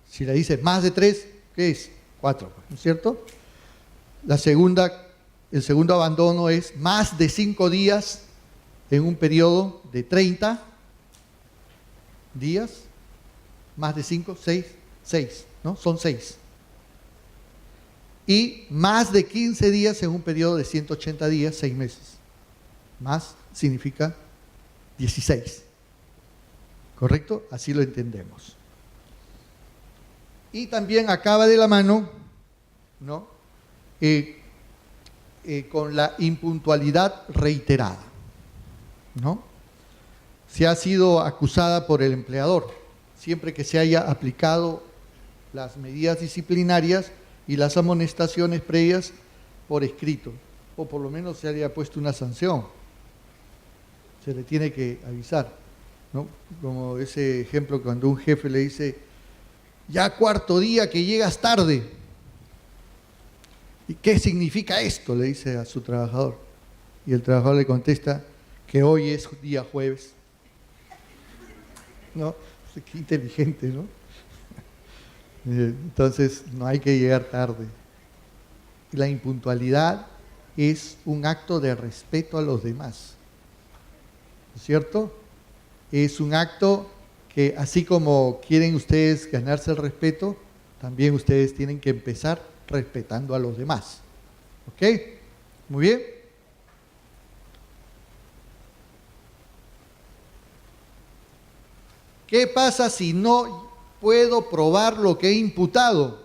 Si le dices más de 3, ¿qué es? 4, ¿no es cierto? El segundo abandono es más de 5 días en un periodo de 30 días, más de 5, 6, ¿no? Son 6. Y más de 15 días en un periodo de 180 días, 6 meses. Más significa 16. ¿Correcto? Así lo entendemos. Y también acaba de la mano, ¿no? Con la impuntualidad reiterada, ¿no? Se ha sido acusada por el empleador, siempre que se haya aplicado las medidas disciplinarias y las amonestaciones previas por escrito, o por lo menos se haya puesto una sanción, se le tiene que avisar, ¿no? Como ese ejemplo cuando un jefe le dice, ya cuarto día que llegas tarde. ¿Y qué significa esto?, le dice a su trabajador. Y el trabajador le contesta que hoy es día jueves. ¿No? Qué inteligente, ¿no? Entonces, no hay que llegar tarde. La impuntualidad es un acto de respeto a los demás, ¿no es cierto? Es un acto que, así como quieren ustedes ganarse el respeto, también ustedes tienen que empezar respetando a los demás. ¿Ok? Muy bien. ¿Qué pasa si no puedo probar lo que he imputado?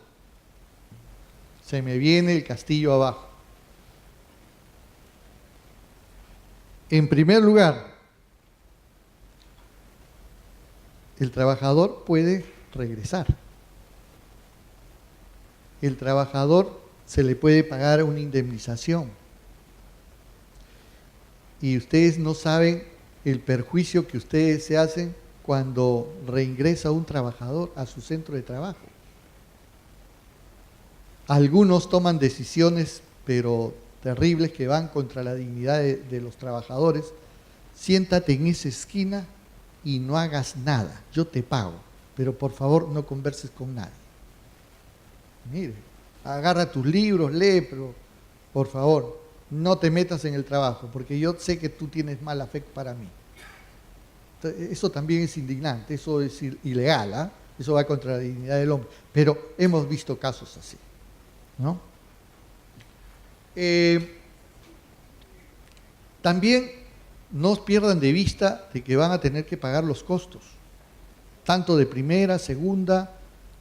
Se me viene el castillo abajo. En primer lugar, el trabajador puede regresar. El trabajador se le puede pagar una indemnización. Y ustedes no saben el perjuicio que ustedes se hacen cuando reingresa un trabajador a su centro de trabajo. Algunos toman decisiones, pero terribles, que van contra la dignidad de los trabajadores. Siéntate en esa esquina y no hagas nada, yo te pago, pero por favor no converses con nadie. Mire, agarra tus libros, lee, pero por favor, no te metas en el trabajo, porque yo sé que tú tienes mal afecto para mí. Entonces, eso también es indignante, eso es ilegal, ¿eh? Eso va contra la dignidad del hombre, pero hemos visto casos así, ¿no? También no pierdan de vista de que van a tener que pagar los costos, tanto de primera, segunda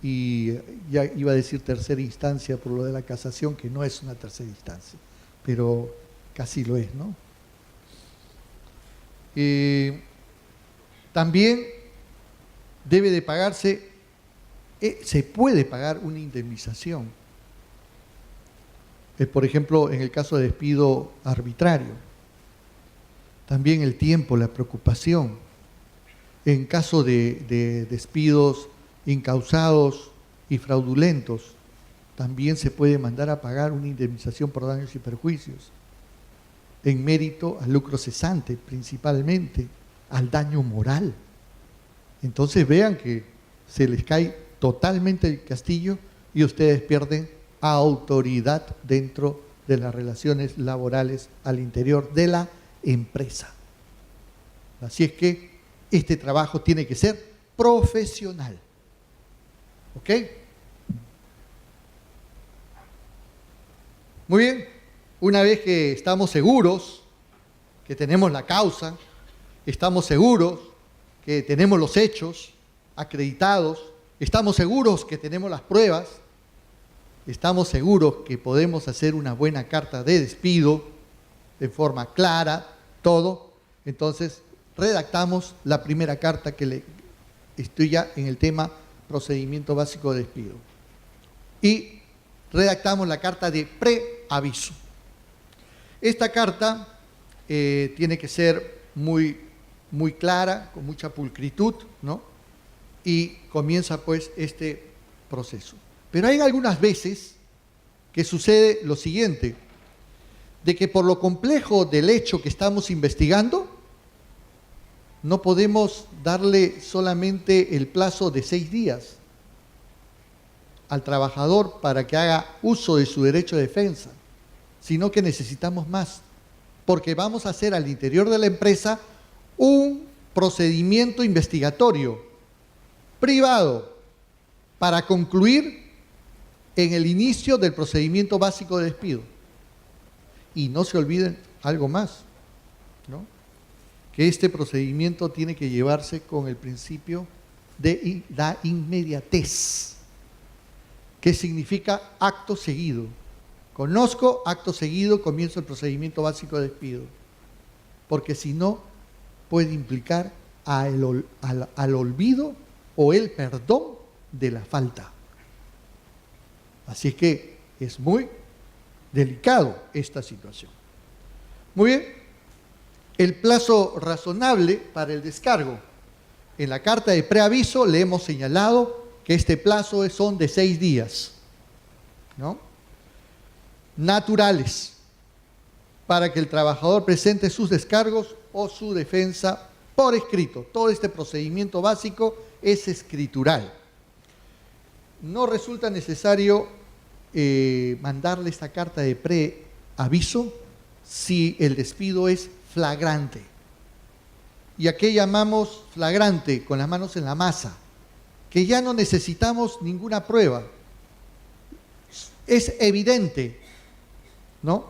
y ya iba a decir tercera instancia por lo de la casación, que no es una tercera instancia, pero casi lo es, ¿no? También debe de pagarse, se puede pagar una indemnización. Por ejemplo, en el caso de despido arbitrario. También el tiempo, la preocupación. En caso de despidos incausados y fraudulentos, también se puede mandar a pagar una indemnización por daños y perjuicios, en mérito al lucro cesante, principalmente al daño moral. Entonces vean que se les cae totalmente el castillo y ustedes pierden autoridad dentro de las relaciones laborales al interior de la empresa. Así es que este trabajo tiene que ser profesional. ¿Ok? Muy bien, una vez que estamos seguros que tenemos la causa, estamos seguros que tenemos los hechos acreditados, estamos seguros que tenemos las pruebas, estamos seguros que podemos hacer una buena carta de despido de forma clara, todo, entonces redactamos la primera carta estoy ya en el tema procedimiento básico de despido. Y redactamos la carta de preaviso. Esta carta tiene que ser muy clara, con mucha pulcritud, ¿no? Y comienza pues este proceso. Pero hay algunas veces que sucede lo siguiente, de que por lo complejo del hecho que estamos investigando, no podemos darle solamente el plazo de 6 días al trabajador para que haga uso de su derecho de defensa, sino que necesitamos más, porque vamos a hacer al interior de la empresa un procedimiento investigatorio privado para concluir en el inicio del procedimiento básico de despido. Y no se olviden algo más, ¿no? que este procedimiento tiene que llevarse con el principio de la inmediatez, que significa acto seguido. Conozco, acto seguido, comienzo el procedimiento básico de despido, porque si no puede implicar al olvido o el perdón de la falta. Así es que es muy delicado esta situación. Muy bien, el plazo razonable para el descargo. En la carta de preaviso le hemos señalado que este plazo son de 6 días, ¿no? Naturales, para que el trabajador presente sus descargos o su defensa por escrito. Todo este procedimiento básico es escritural. No resulta necesario mandarle esta carta de preaviso si el despido es flagrante. ¿Y a qué llamamos flagrante? Con las manos en la masa, que ya no necesitamos ninguna prueba. Es evidente, ¿no?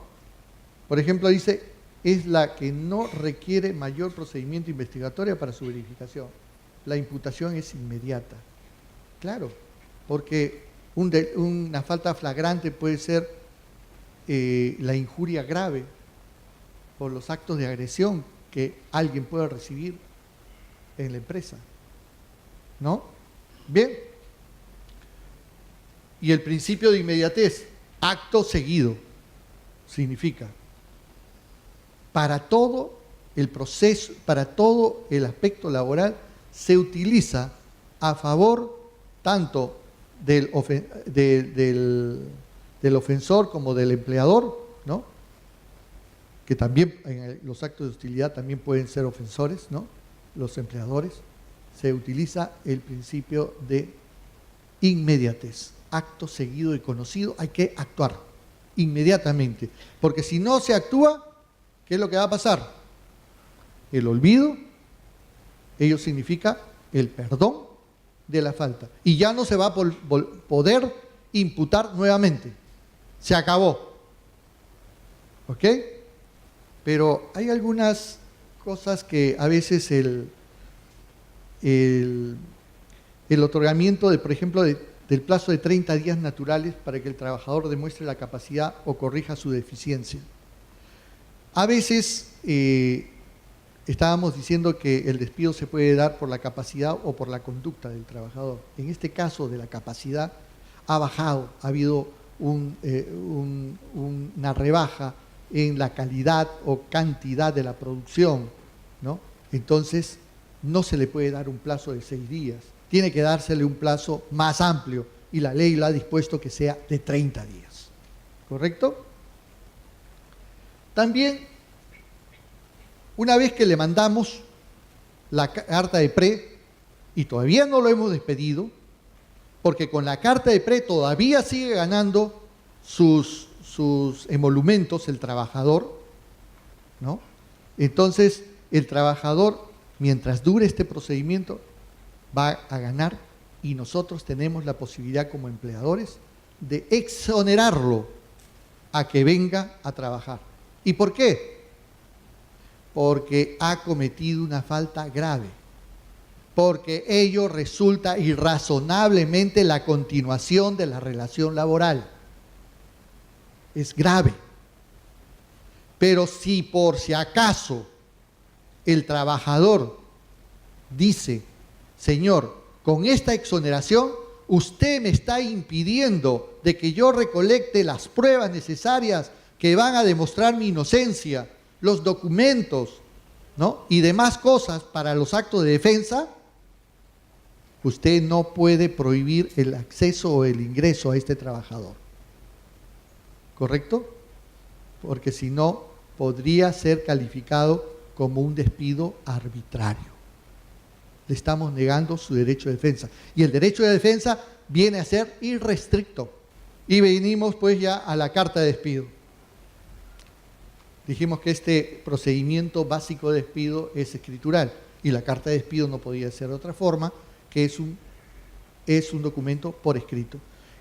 Por ejemplo, dice, es la que no requiere mayor procedimiento investigatorio para su verificación. La imputación es inmediata. Claro, porque una falta flagrante puede ser la injuria grave por los actos de agresión que alguien pueda recibir en la empresa, ¿no? Bien. Y el principio de inmediatez, acto seguido, significa para todo el proceso, para todo el aspecto laboral, se utiliza a favor tanto del ofensor como del empleador, ¿no? Que también en los actos de hostilidad también pueden ser ofensores, ¿no? Los empleadores. Se utiliza el principio de inmediatez, acto seguido y conocido, hay que actuar inmediatamente, porque si no se actúa, ¿qué es lo que va a pasar? El olvido, ello significa el perdón de la falta, y ya no se va a poder imputar nuevamente, se acabó, ¿ok? Pero hay algunas cosas que a veces el otorgamiento, por ejemplo, del plazo de 30 días naturales para que el trabajador demuestre la capacidad o corrija su deficiencia. A veces estábamos diciendo que el despido se puede dar por la capacidad o por la conducta del trabajador. En este caso de la capacidad ha bajado, ha habido una rebaja en la calidad o cantidad de la producción, ¿no? Entonces no se le puede dar un plazo de 6 días, tiene que dársele un plazo más amplio y la ley lo ha dispuesto que sea de 30 días, ¿correcto? También, una vez que le mandamos la carta de pre y todavía no lo hemos despedido, porque con la carta de pre todavía sigue ganando sus emolumentos el trabajador, ¿no? Entonces, el trabajador, mientras dure este procedimiento, va a ganar y nosotros tenemos la posibilidad como empleadores de exonerarlo a que venga a trabajar. ¿Y por qué? Porque ha cometido una falta grave, porque ello resulta irrazonablemente la continuación de la relación laboral. Es grave. Pero si por si acaso el trabajador dice, señor, con esta exoneración usted me está impidiendo de que yo recolecte las pruebas necesarias que van a demostrar mi inocencia, los documentos, ¿no? Y demás cosas para los actos de defensa, usted no puede prohibir el acceso o el ingreso a este trabajador. ¿Correcto? Porque si no, podría ser calificado como un despido arbitrario. Le estamos negando su derecho de defensa. Y el derecho de defensa viene a ser irrestricto. Y venimos pues ya a la carta de despido. Dijimos que este procedimiento básico de despido es escritural y la carta de despido no podía ser de otra forma, que es un documento por escrito,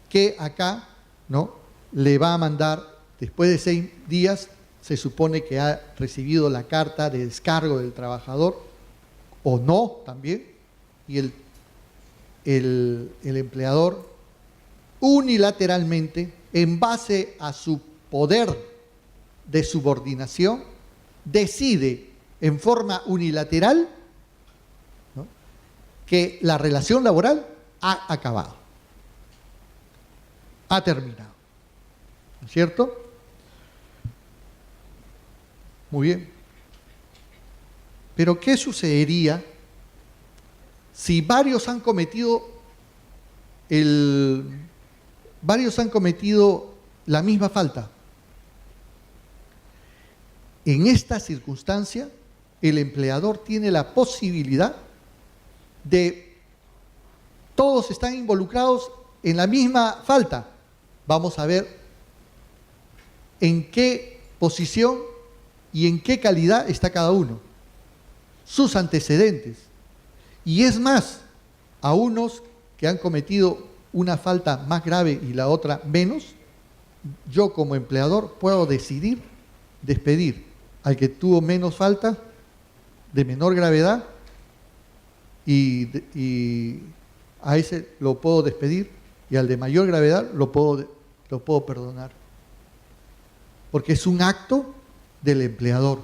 que acá, ¿no?, le va a mandar, después de 6 días, se supone que ha recibido la carta de descargo del trabajador o no también, y el empleador unilateralmente, en base a su poder de subordinación, decide en forma unilateral, ¿no?, que la relación laboral ha acabado, ha terminado, ¿no es cierto? Muy bien. Pero ¿qué sucedería si varios han cometido la misma falta? En esta circunstancia, el empleador tiene la posibilidad de, todos están involucrados en la misma falta. Vamos a ver en qué posición y en qué calidad está cada uno, sus antecedentes. Y es más, a unos que han cometido una falta más grave y la otra menos, yo como empleador puedo decidir despedir al que tuvo menos falta, de menor gravedad, y a ese lo puedo despedir, y al de mayor gravedad lo puedo perdonar. Porque es un acto del empleador,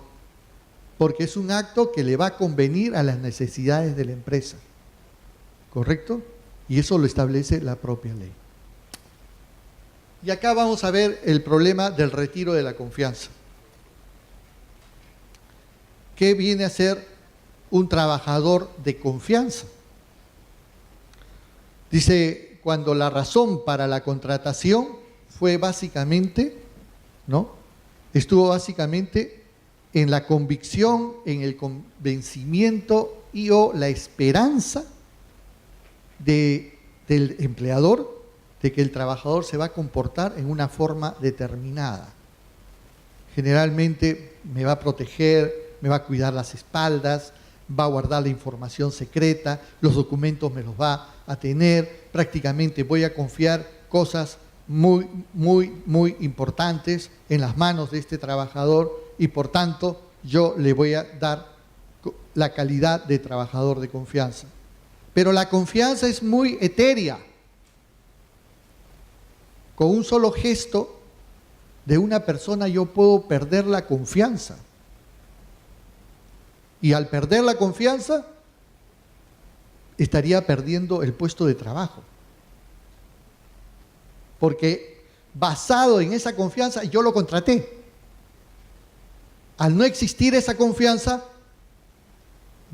porque es un acto que le va a convenir a las necesidades de la empresa, ¿correcto? Y eso lo establece la propia ley. Y acá vamos a ver el problema del retiro de la confianza. ¿Qué viene a ser un trabajador de confianza? Dice, cuando la razón para la contratación fue básicamente, ¿no?, estuvo básicamente en la convicción, en el convencimiento y o la esperanza del empleador de que el trabajador se va a comportar en una forma determinada. Generalmente me va a proteger, me va a cuidar las espaldas, va a guardar la información secreta, los documentos me los va a tener, prácticamente voy a confiar cosas muy, muy, muy importantes en las manos de este trabajador y por tanto yo le voy a dar la calidad de trabajador de confianza. Pero la confianza es muy etérea. Con un solo gesto de una persona yo puedo perder la confianza. Y al perder la confianza, estaría perdiendo el puesto de trabajo. Porque basado en esa confianza, yo lo contraté. Al no existir esa confianza,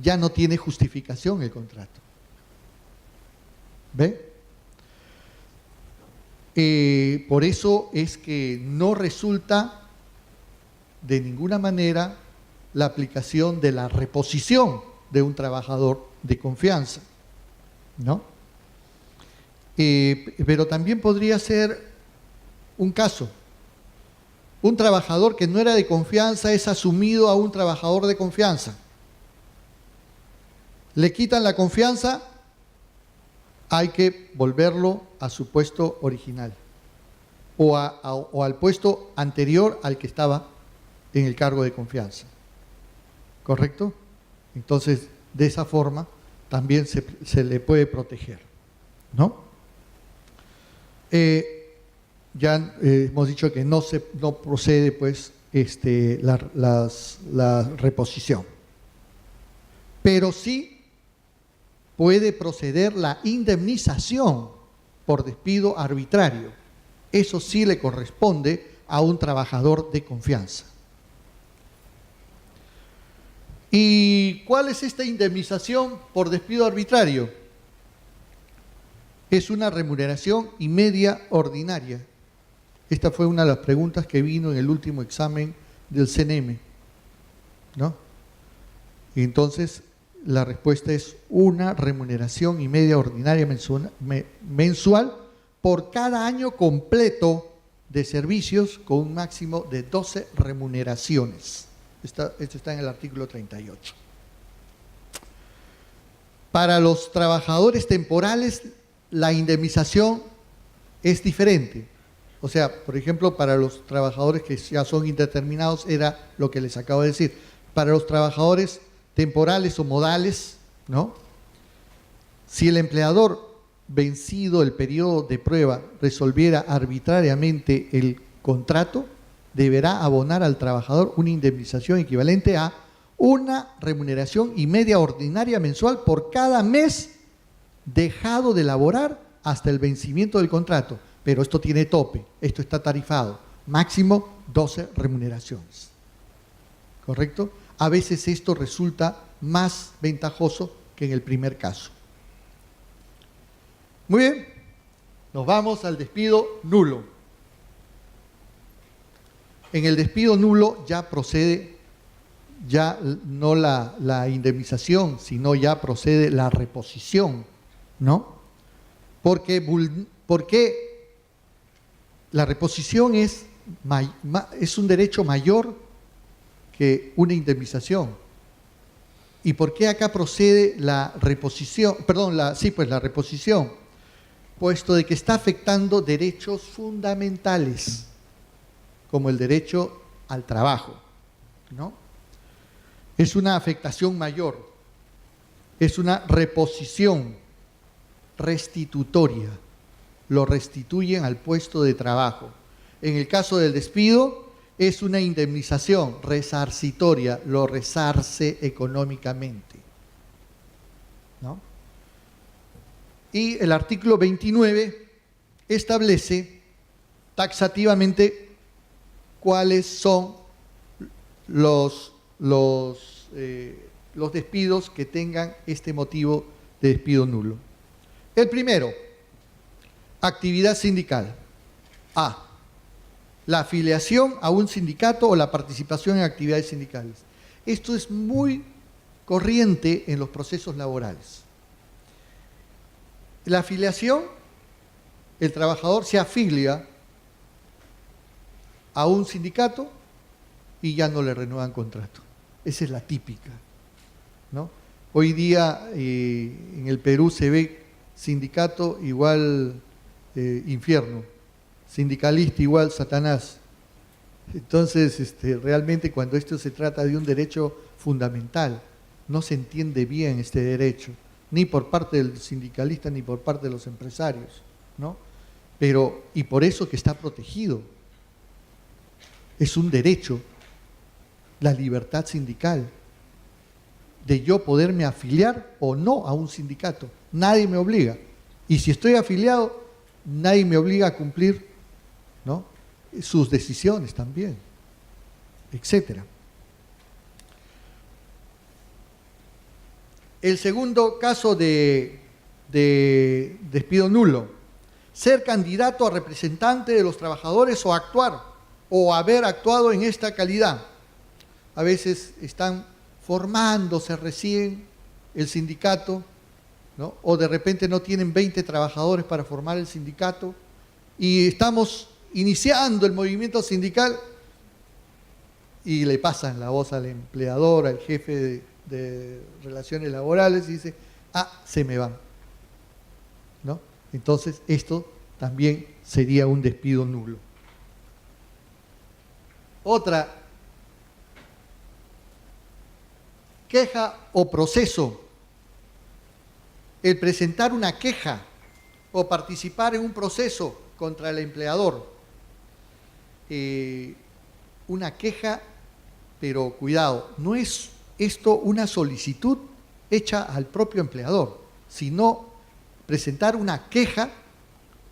ya no tiene justificación el contrato. ¿Ve? Por eso es que no resulta de ninguna manera la aplicación de la reposición de un trabajador de confianza, ¿no? Pero también podría ser un caso. Un trabajador que no era de confianza es asumido a un trabajador de confianza. Le quitan la confianza, hay que volverlo a su puesto original o al puesto anterior al que estaba en el cargo de confianza. ¿Correcto? Entonces, de esa forma también se le puede proteger, ¿no? Ya hemos dicho que no procede pues la reposición, pero sí puede proceder la indemnización por despido arbitrario. Eso sí le corresponde a un trabajador de confianza. ¿Y cuál es esta indemnización por despido arbitrario? Es una remuneración y media ordinaria. Esta fue una de las preguntas que vino en el último examen del CNM, ¿no? Y entonces la respuesta es una remuneración y media ordinaria mensual por cada año completo de servicios con un máximo de 12 remuneraciones. Esto está en el artículo 38. Para los trabajadores temporales, la indemnización es diferente. O sea, por ejemplo, para los trabajadores que ya son indeterminados, era lo que les acabo de decir. Para los trabajadores temporales o modales, ¿no? Si el empleador, vencido el periodo de prueba, resolviera arbitrariamente el contrato, deberá abonar al trabajador una indemnización equivalente a una remuneración y media ordinaria mensual por cada mes dejado de laborar hasta el vencimiento del contrato. Pero esto tiene tope, esto está tarifado, máximo 12 remuneraciones. ¿Correcto? A veces esto resulta más ventajoso que en el primer caso. Muy bien, nos vamos al despido nulo. En el despido nulo ya procede, ya no la indemnización, sino ya procede la reposición, ¿no? Porque la reposición es un derecho mayor que una indemnización. ¿Y por qué acá procede la reposición? Perdón, la reposición, puesto de que está afectando derechos fundamentales, como el derecho al trabajo, ¿no? Es una afectación mayor, es una reposición restitutoria. Lo restituyen al puesto de trabajo. En el caso del despido, es una indemnización resarcitoria, lo resarce económicamente, ¿no? Y el artículo 29 establece taxativamente cuáles son los despidos que tengan este motivo de despido nulo. El primero, actividad sindical. A, la afiliación a un sindicato o la participación en actividades sindicales. Esto es muy corriente en los procesos laborales. La afiliación, el trabajador se afilia a un sindicato y ya no le renuevan contrato. Esa es la típica, ¿no? Hoy día en el Perú se ve sindicato igual infierno, sindicalista igual Satanás. Entonces, realmente cuando esto se trata de un derecho fundamental, no se entiende bien este derecho, ni por parte del sindicalista ni por parte de los empresarios, ¿no? Pero, y por eso que está protegido. Es un derecho, la libertad sindical, de yo poderme afiliar o no a un sindicato. Nadie me obliga. Y si estoy afiliado, nadie me obliga a cumplir, ¿no?, sus decisiones también, etcétera. El segundo caso de despido nulo: ser candidato a representante de los trabajadores o actuar o haber actuado en esta calidad. A veces están formándose recién el sindicato, ¿no?, o de repente no tienen 20 trabajadores para formar el sindicato y estamos iniciando el movimiento sindical y le pasan la voz al empleador, al jefe de relaciones laborales y dice: ah, se me van, ¿no? Entonces esto también sería un despido nulo. Otra, queja o proceso. El presentar una queja o participar en un proceso contra el empleador. Una queja, pero cuidado, no es esto una solicitud hecha al propio empleador, sino presentar una queja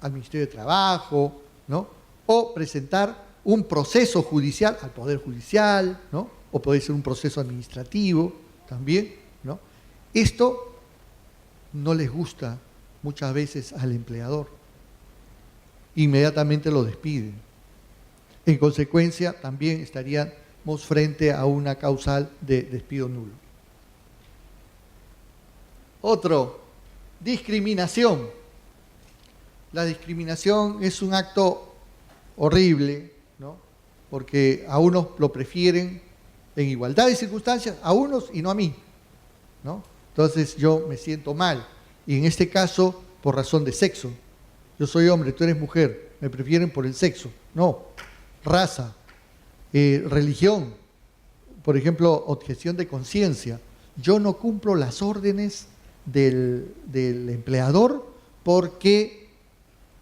al Ministerio de Trabajo, ¿no?, o presentar un proceso judicial al Poder Judicial, ¿no?, o puede ser un proceso administrativo también, ¿no? Esto no les gusta muchas veces al empleador. Inmediatamente lo despiden. En consecuencia, también estaríamos frente a una causal de despido nulo. Otro, discriminación. La discriminación es un acto horrible, ¿no?, porque a unos lo prefieren en igualdad de circunstancias, a unos y no a mí, ¿no? Entonces yo me siento mal, y en este caso por razón de sexo. Yo soy hombre, tú eres mujer, me prefieren por el sexo. No, raza, religión, por ejemplo, objeción de conciencia. Yo no cumplo las órdenes del empleador porque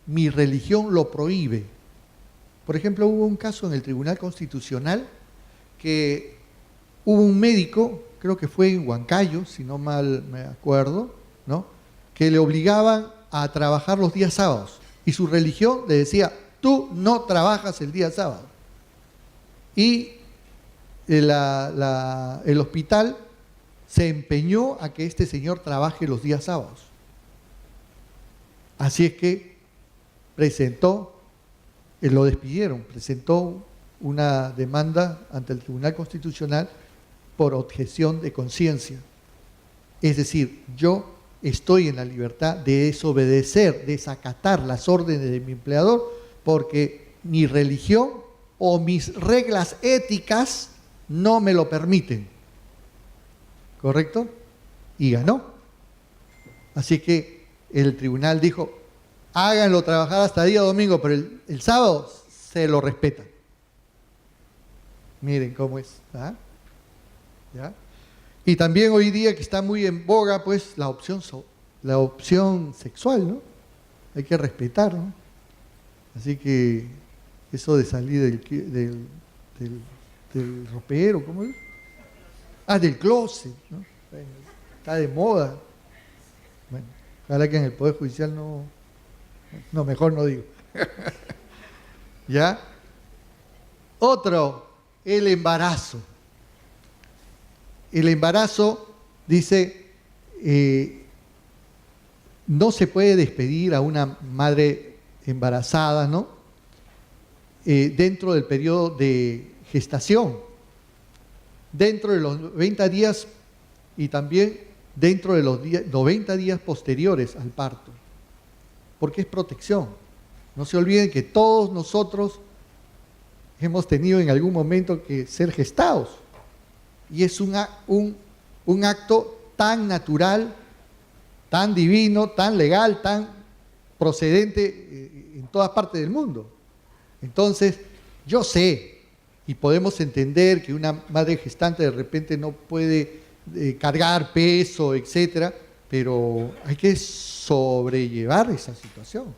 mi religión lo prohíbe. Por ejemplo, hubo un caso en el Tribunal Constitucional que hubo un médico, creo que fue en Huancayo, si no mal me acuerdo, ¿no?, que le obligaban a trabajar los días sábados. Y su religión le decía, tú no trabajas el día sábado. Y el hospital se empeñó a que este señor trabaje los días sábados. Así es que lo despidieron, presentó una demanda ante el Tribunal Constitucional por objeción de conciencia. Es decir, yo estoy en la libertad de desobedecer, desacatar las órdenes de mi empleador porque mi religión o mis reglas éticas no me lo permiten. ¿Correcto? Y ganó. Así que el tribunal dijo, háganlo trabajar hasta día domingo, pero el sábado se lo respetan. Miren cómo es. ¿Ah? ¿Ya? Y también hoy día que está muy en boga, pues, la opción sexual, ¿no? Hay que respetar, ¿no? Así que eso de salir del ropero, ¿cómo es? Ah, del closet, ¿no? Está de moda. Bueno, ojalá que en el Poder Judicial no, mejor no digo. ¿Ya? Otro, el embarazo. El embarazo, dice, no se puede despedir a una madre embarazada, ¿no? Dentro del periodo de gestación, dentro de los 90 días y también dentro de los 90 días posteriores al parto, porque es protección. No se olviden que todos nosotros hemos tenido en algún momento que ser gestados. Y es un acto tan natural, tan divino, tan legal, tan procedente en todas partes del mundo. Entonces, yo sé y podemos entender que una madre gestante de repente no puede cargar peso, etcétera, pero hay que sobrellevar esa situación,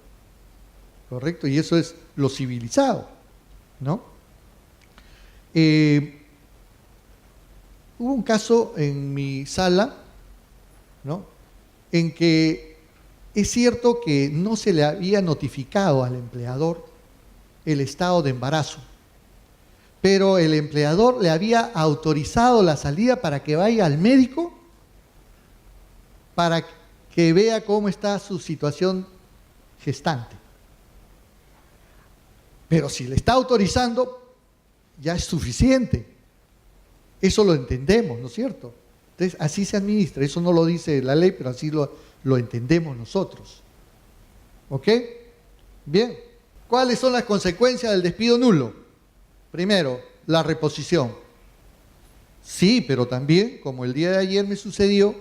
¿correcto? Y eso es lo civilizado, ¿no? Hubo un caso en mi sala, ¿no?, en que es cierto que no se le había notificado al empleador el estado de embarazo, pero el empleador le había autorizado la salida para que vaya al médico para que vea cómo está su situación gestante. Pero si le está autorizando, ya es suficiente. Eso lo entendemos, ¿no es cierto? Entonces, así se administra. Eso no lo dice la ley, pero así lo entendemos nosotros. ¿Ok? Bien. ¿Cuáles son las consecuencias del despido nulo? Primero, la reposición. Sí, pero también, como el día de ayer me sucedió,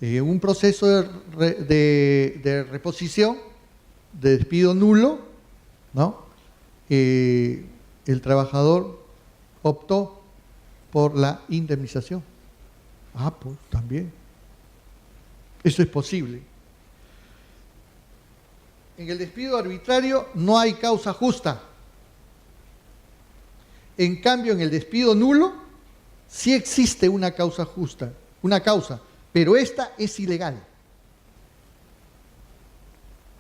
un proceso de reposición, de despido nulo, ¿no? El trabajador optó por la indemnización. Ah, pues también. Eso es posible. En el despido arbitrario no hay causa justa. En cambio, en el despido nulo sí existe una causa justa, una causa, pero esta es ilegal.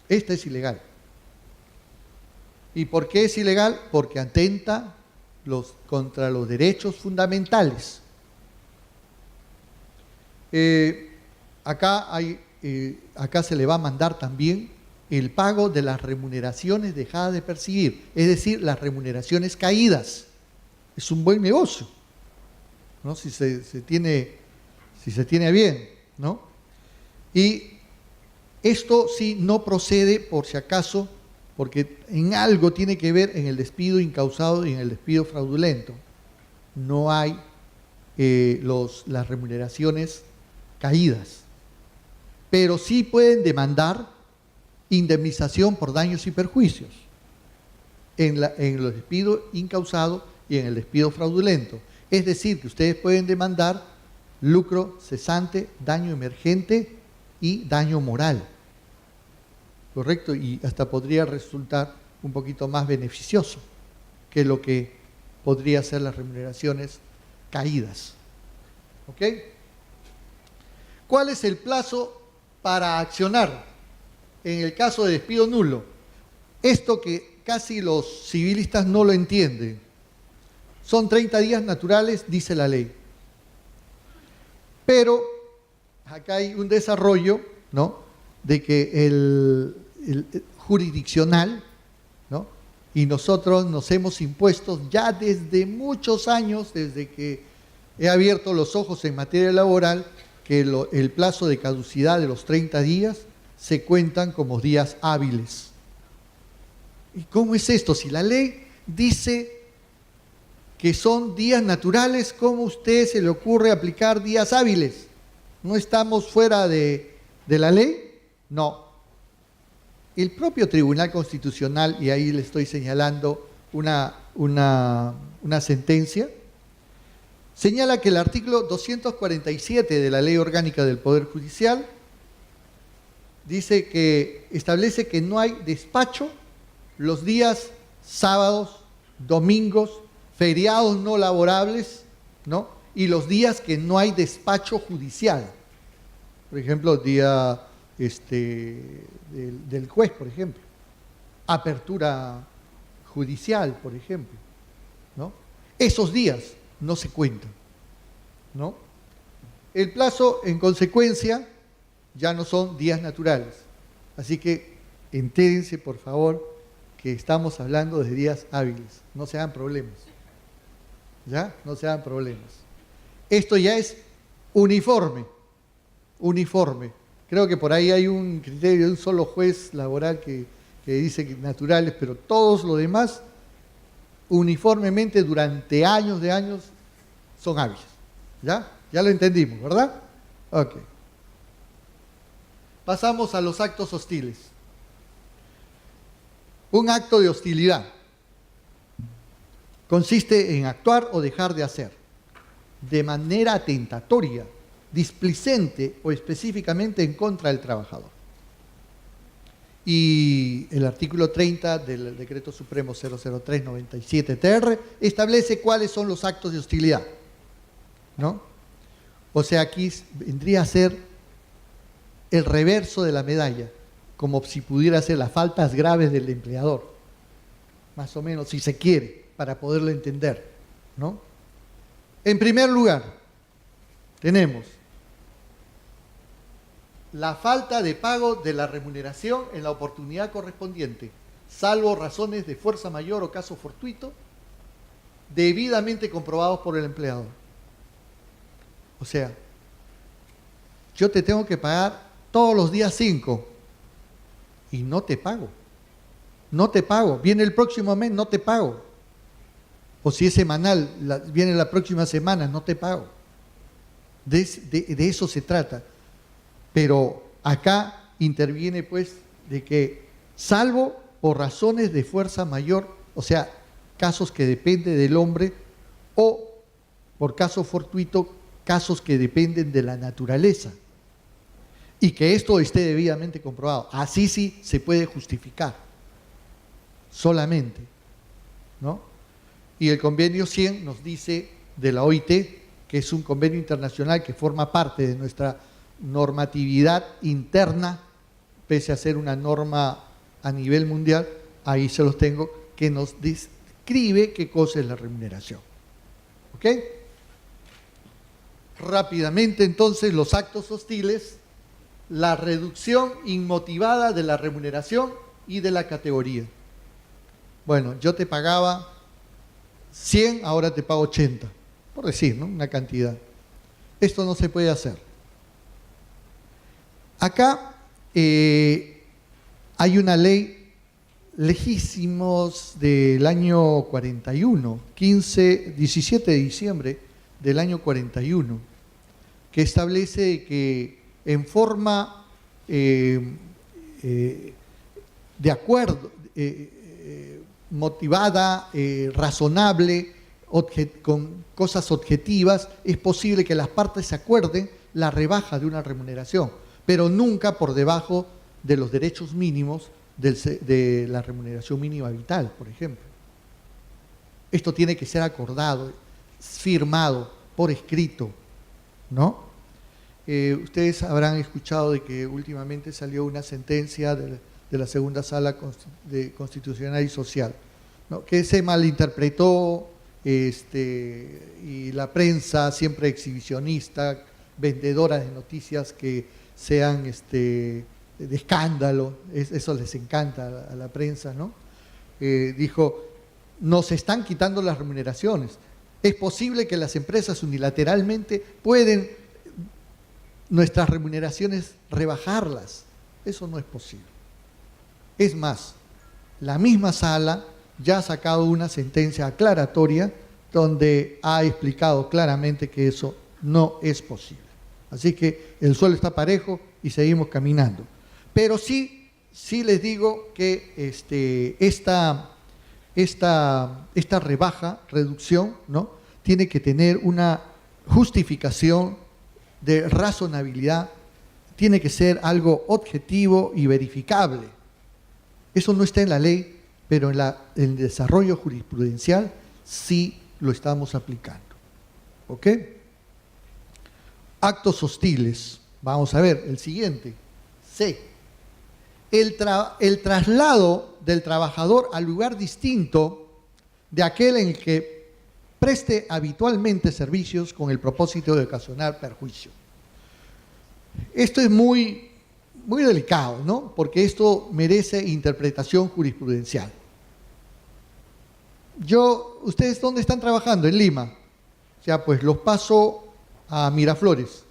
Esta es ilegal. ¿Y por qué es ilegal? Porque atenta contra los derechos fundamentales. Acá se le va a mandar también el pago de las remuneraciones dejadas de percibir, es decir, las remuneraciones caídas. Es un buen negocio, ¿no? Si se tiene bien, ¿no? Y esto sí no procede, por si acaso, porque en algo tiene que ver en el despido incausado y en el despido fraudulento. No hay las remuneraciones caídas, pero sí pueden demandar indemnización por daños y perjuicios. en el despido incausado y en el despido fraudulento. Es decir, que ustedes pueden demandar lucro cesante, daño emergente y daño moral. ¿Correcto? Y hasta podría resultar un poquito más beneficioso que lo que podría ser las remuneraciones caídas. ¿Ok? ¿Cuál es el plazo para accionar en el caso de despido nulo? Esto que casi los civilistas no lo entienden. Son 30 días naturales, dice la ley. Pero acá hay un desarrollo, ¿no?, de que el jurisdiccional, ¿no?, y nosotros nos hemos impuesto ya desde muchos años, desde que he abierto los ojos en materia laboral, que el plazo de caducidad de los 30 días se cuentan como días hábiles. ¿Y cómo es esto? Si la ley dice que son días naturales, ¿cómo a usted se le ocurre aplicar días hábiles? ¿No estamos fuera de la ley? No. El propio Tribunal Constitucional, y ahí le estoy señalando una sentencia, señala que el artículo 247 de la Ley Orgánica del Poder Judicial dice que establece que no hay despacho los días sábados, domingos, feriados no laborables, ¿no?, y los días que no hay despacho judicial. Por ejemplo, día del juez, por ejemplo. Apertura judicial, por ejemplo, ¿no? Esos días no se cuentan, ¿no? El plazo, en consecuencia, ya no son días naturales. Así que entérense, por favor, que estamos hablando de días hábiles. No se hagan problemas. ¿Ya? No se hagan problemas. Esto ya es uniforme. Uniforme. Creo que por ahí hay un criterio de un solo juez laboral que dice que naturales, pero todos los demás, uniformemente, durante años de años, son hábiles. ¿Ya? Ya lo entendimos, ¿verdad? Ok. Pasamos a los actos hostiles. Un acto de hostilidad consiste en actuar o dejar de hacer de manera atentatoria, displicente o específicamente en contra del trabajador. Y el artículo 30 del Decreto Supremo 003/97-TR establece cuáles son los actos de hostilidad, ¿no? O sea, aquí vendría a ser el reverso de la medalla, como si pudiera ser las faltas graves del empleador, más o menos, si se quiere, para poderlo entender, ¿no? En primer lugar, tenemos la falta de pago de la remuneración en la oportunidad correspondiente, salvo razones de fuerza mayor o caso fortuito, debidamente comprobados por el empleador. O sea, yo te tengo que pagar todos los días 5 y no te pago. No te pago. Viene el próximo mes, no te pago. O si es semanal, viene la próxima semana, no te pago. De eso se trata. Pero acá interviene pues de que, salvo por razones de fuerza mayor, o sea, casos que dependen del hombre, o por caso fortuito, casos que dependen de la naturaleza, y que esto esté debidamente comprobado. Así sí se puede justificar, solamente, ¿no? Y el convenio 100 nos dice de la OIT, que es un convenio internacional que forma parte de nuestra normatividad interna, pese a ser una norma a nivel mundial, ahí se los tengo, que nos describe qué cosa es la remuneración. ¿Ok? Rápidamente, entonces, los actos hostiles: la reducción inmotivada de la remuneración y de la categoría. Bueno, yo te pagaba 100, ahora te pago 80, por decir, ¿no?, una cantidad. Esto no se puede hacer. Acá hay una ley lejísimos del año 41, 17 de diciembre del año 41, que establece que en forma de acuerdo, motivada, razonable, con cosas objetivas, es posible que las partes se acuerden la rebaja de una remuneración, pero nunca por debajo de los derechos mínimos de la remuneración mínima vital, por ejemplo. Esto tiene que ser acordado, firmado, por escrito, ¿no? Ustedes habrán escuchado de que últimamente salió una sentencia de la segunda sala constitucional y social, ¿no?, que se malinterpretó, y la prensa siempre exhibicionista, vendedora de noticias que sean de escándalo, eso les encanta a la prensa, ¿no? Dijo, nos están quitando las remuneraciones. Es posible que las empresas unilateralmente pueden nuestras remuneraciones rebajarlas. Eso no es posible. Es más, la misma sala ya ha sacado una sentencia aclaratoria donde ha explicado claramente que eso no es posible. Así que el suelo está parejo y seguimos caminando. Pero sí les digo que esta reducción, ¿no?, tiene que tener una justificación de razonabilidad, tiene que ser algo objetivo y verificable. Eso no está en la ley, pero en el desarrollo jurisprudencial sí lo estamos aplicando. ¿Ok? Actos hostiles. Vamos a ver, el siguiente. C. El traslado del trabajador al lugar distinto de aquel en el que preste habitualmente servicios con el propósito de ocasionar perjuicio. Esto es muy delicado, ¿no?, porque esto merece interpretación jurisprudencial. ¿Ustedes dónde están trabajando? En Lima. Ya, pues los paso a Miraflores.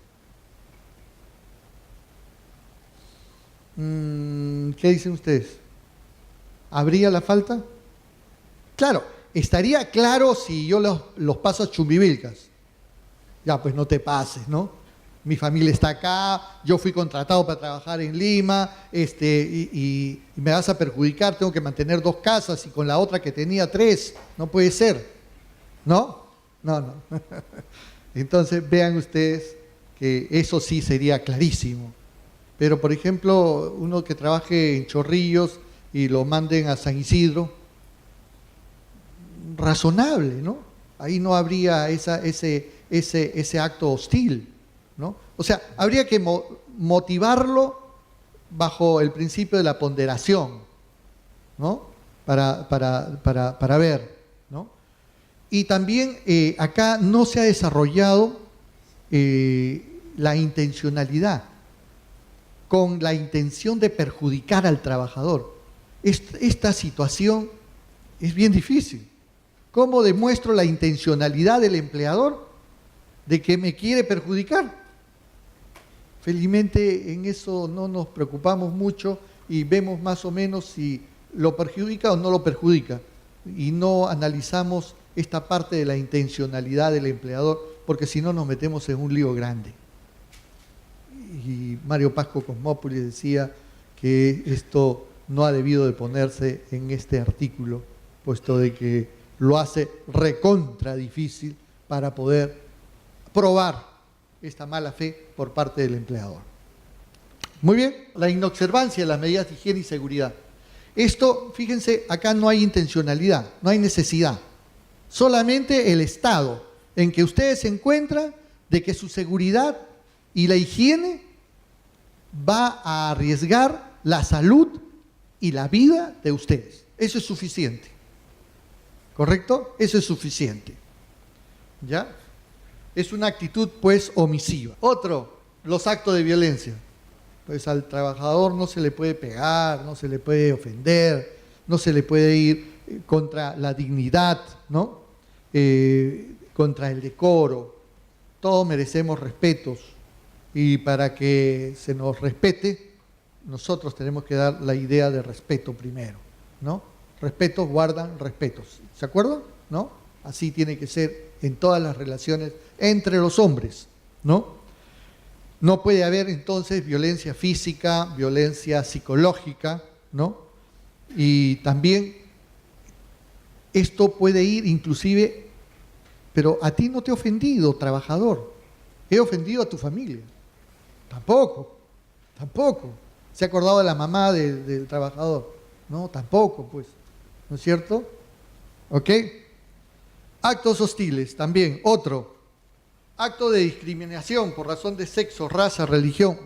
¿Qué dicen ustedes? ¿Habría la falta? Claro, estaría claro si yo los paso a Chumbivilcas. Ya, pues no te pases, ¿no? Mi familia está acá, yo fui contratado para trabajar en Lima, y me vas a perjudicar, tengo que mantener 2 casas y con la otra que tenía 3, no puede ser, ¿no? No. Entonces vean ustedes que eso sí sería clarísimo. Pero por ejemplo, uno que trabaje en Chorrillos y lo manden a San Isidro, razonable, ¿no? Ahí no habría ese acto hostil, ¿no? O sea, habría que motivarlo bajo el principio de la ponderación, ¿no? Para ver, ¿no? Y también acá no se ha desarrollado la intencionalidad, con la intención de perjudicar al trabajador. Esta situación es bien difícil. ¿Cómo demuestro la intencionalidad del empleador de que me quiere perjudicar? Felizmente en eso no nos preocupamos mucho y vemos más o menos si lo perjudica o no lo perjudica. Y no analizamos esta parte de la intencionalidad del empleador, porque si no nos metemos en un lío grande. Y Mario Pasco Cosmópolis decía que esto no ha debido de ponerse en este artículo, puesto de que lo hace recontra difícil para poder probar esta mala fe por parte del empleador. Muy bien, la inobservancia de las medidas de higiene y seguridad. Esto, fíjense, acá no hay intencionalidad, no hay necesidad. Solamente el estado en que ustedes se encuentran de que su seguridad y la higiene va a arriesgar la salud y la vida de ustedes. Eso es suficiente. ¿Correcto? Eso es suficiente. ¿Ya? Es una actitud, pues, omisiva. Otro, los actos de violencia. Pues al trabajador no se le puede pegar, no se le puede ofender, no se le puede ir contra la dignidad, ¿no? Contra el decoro. Todos merecemos respetos y para que se nos respete, nosotros tenemos que dar la idea de respeto primero, ¿no? Respetos guardan respetos. ¿Se acuerdan? ¿No? Así tiene que ser en todas las relaciones entre los hombres, ¿no? No puede haber entonces violencia física, violencia psicológica, ¿no? Y también Esto puede ir inclusive, pero a ti no te he ofendido, trabajador. He ofendido a tu familia. Tampoco. ¿Se ha acordado de la mamá del trabajador? No, tampoco, pues. ¿No es cierto? ¿Ok? Actos hostiles, también. Otro. Acto de discriminación por razón de sexo, raza, religión,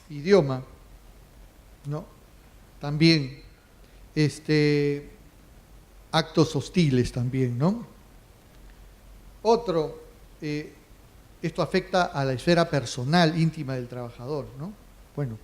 idioma. ¿No? También. Actos hostiles también, ¿no? Otro, esto afecta a la esfera personal, íntima del trabajador, ¿no? Bueno.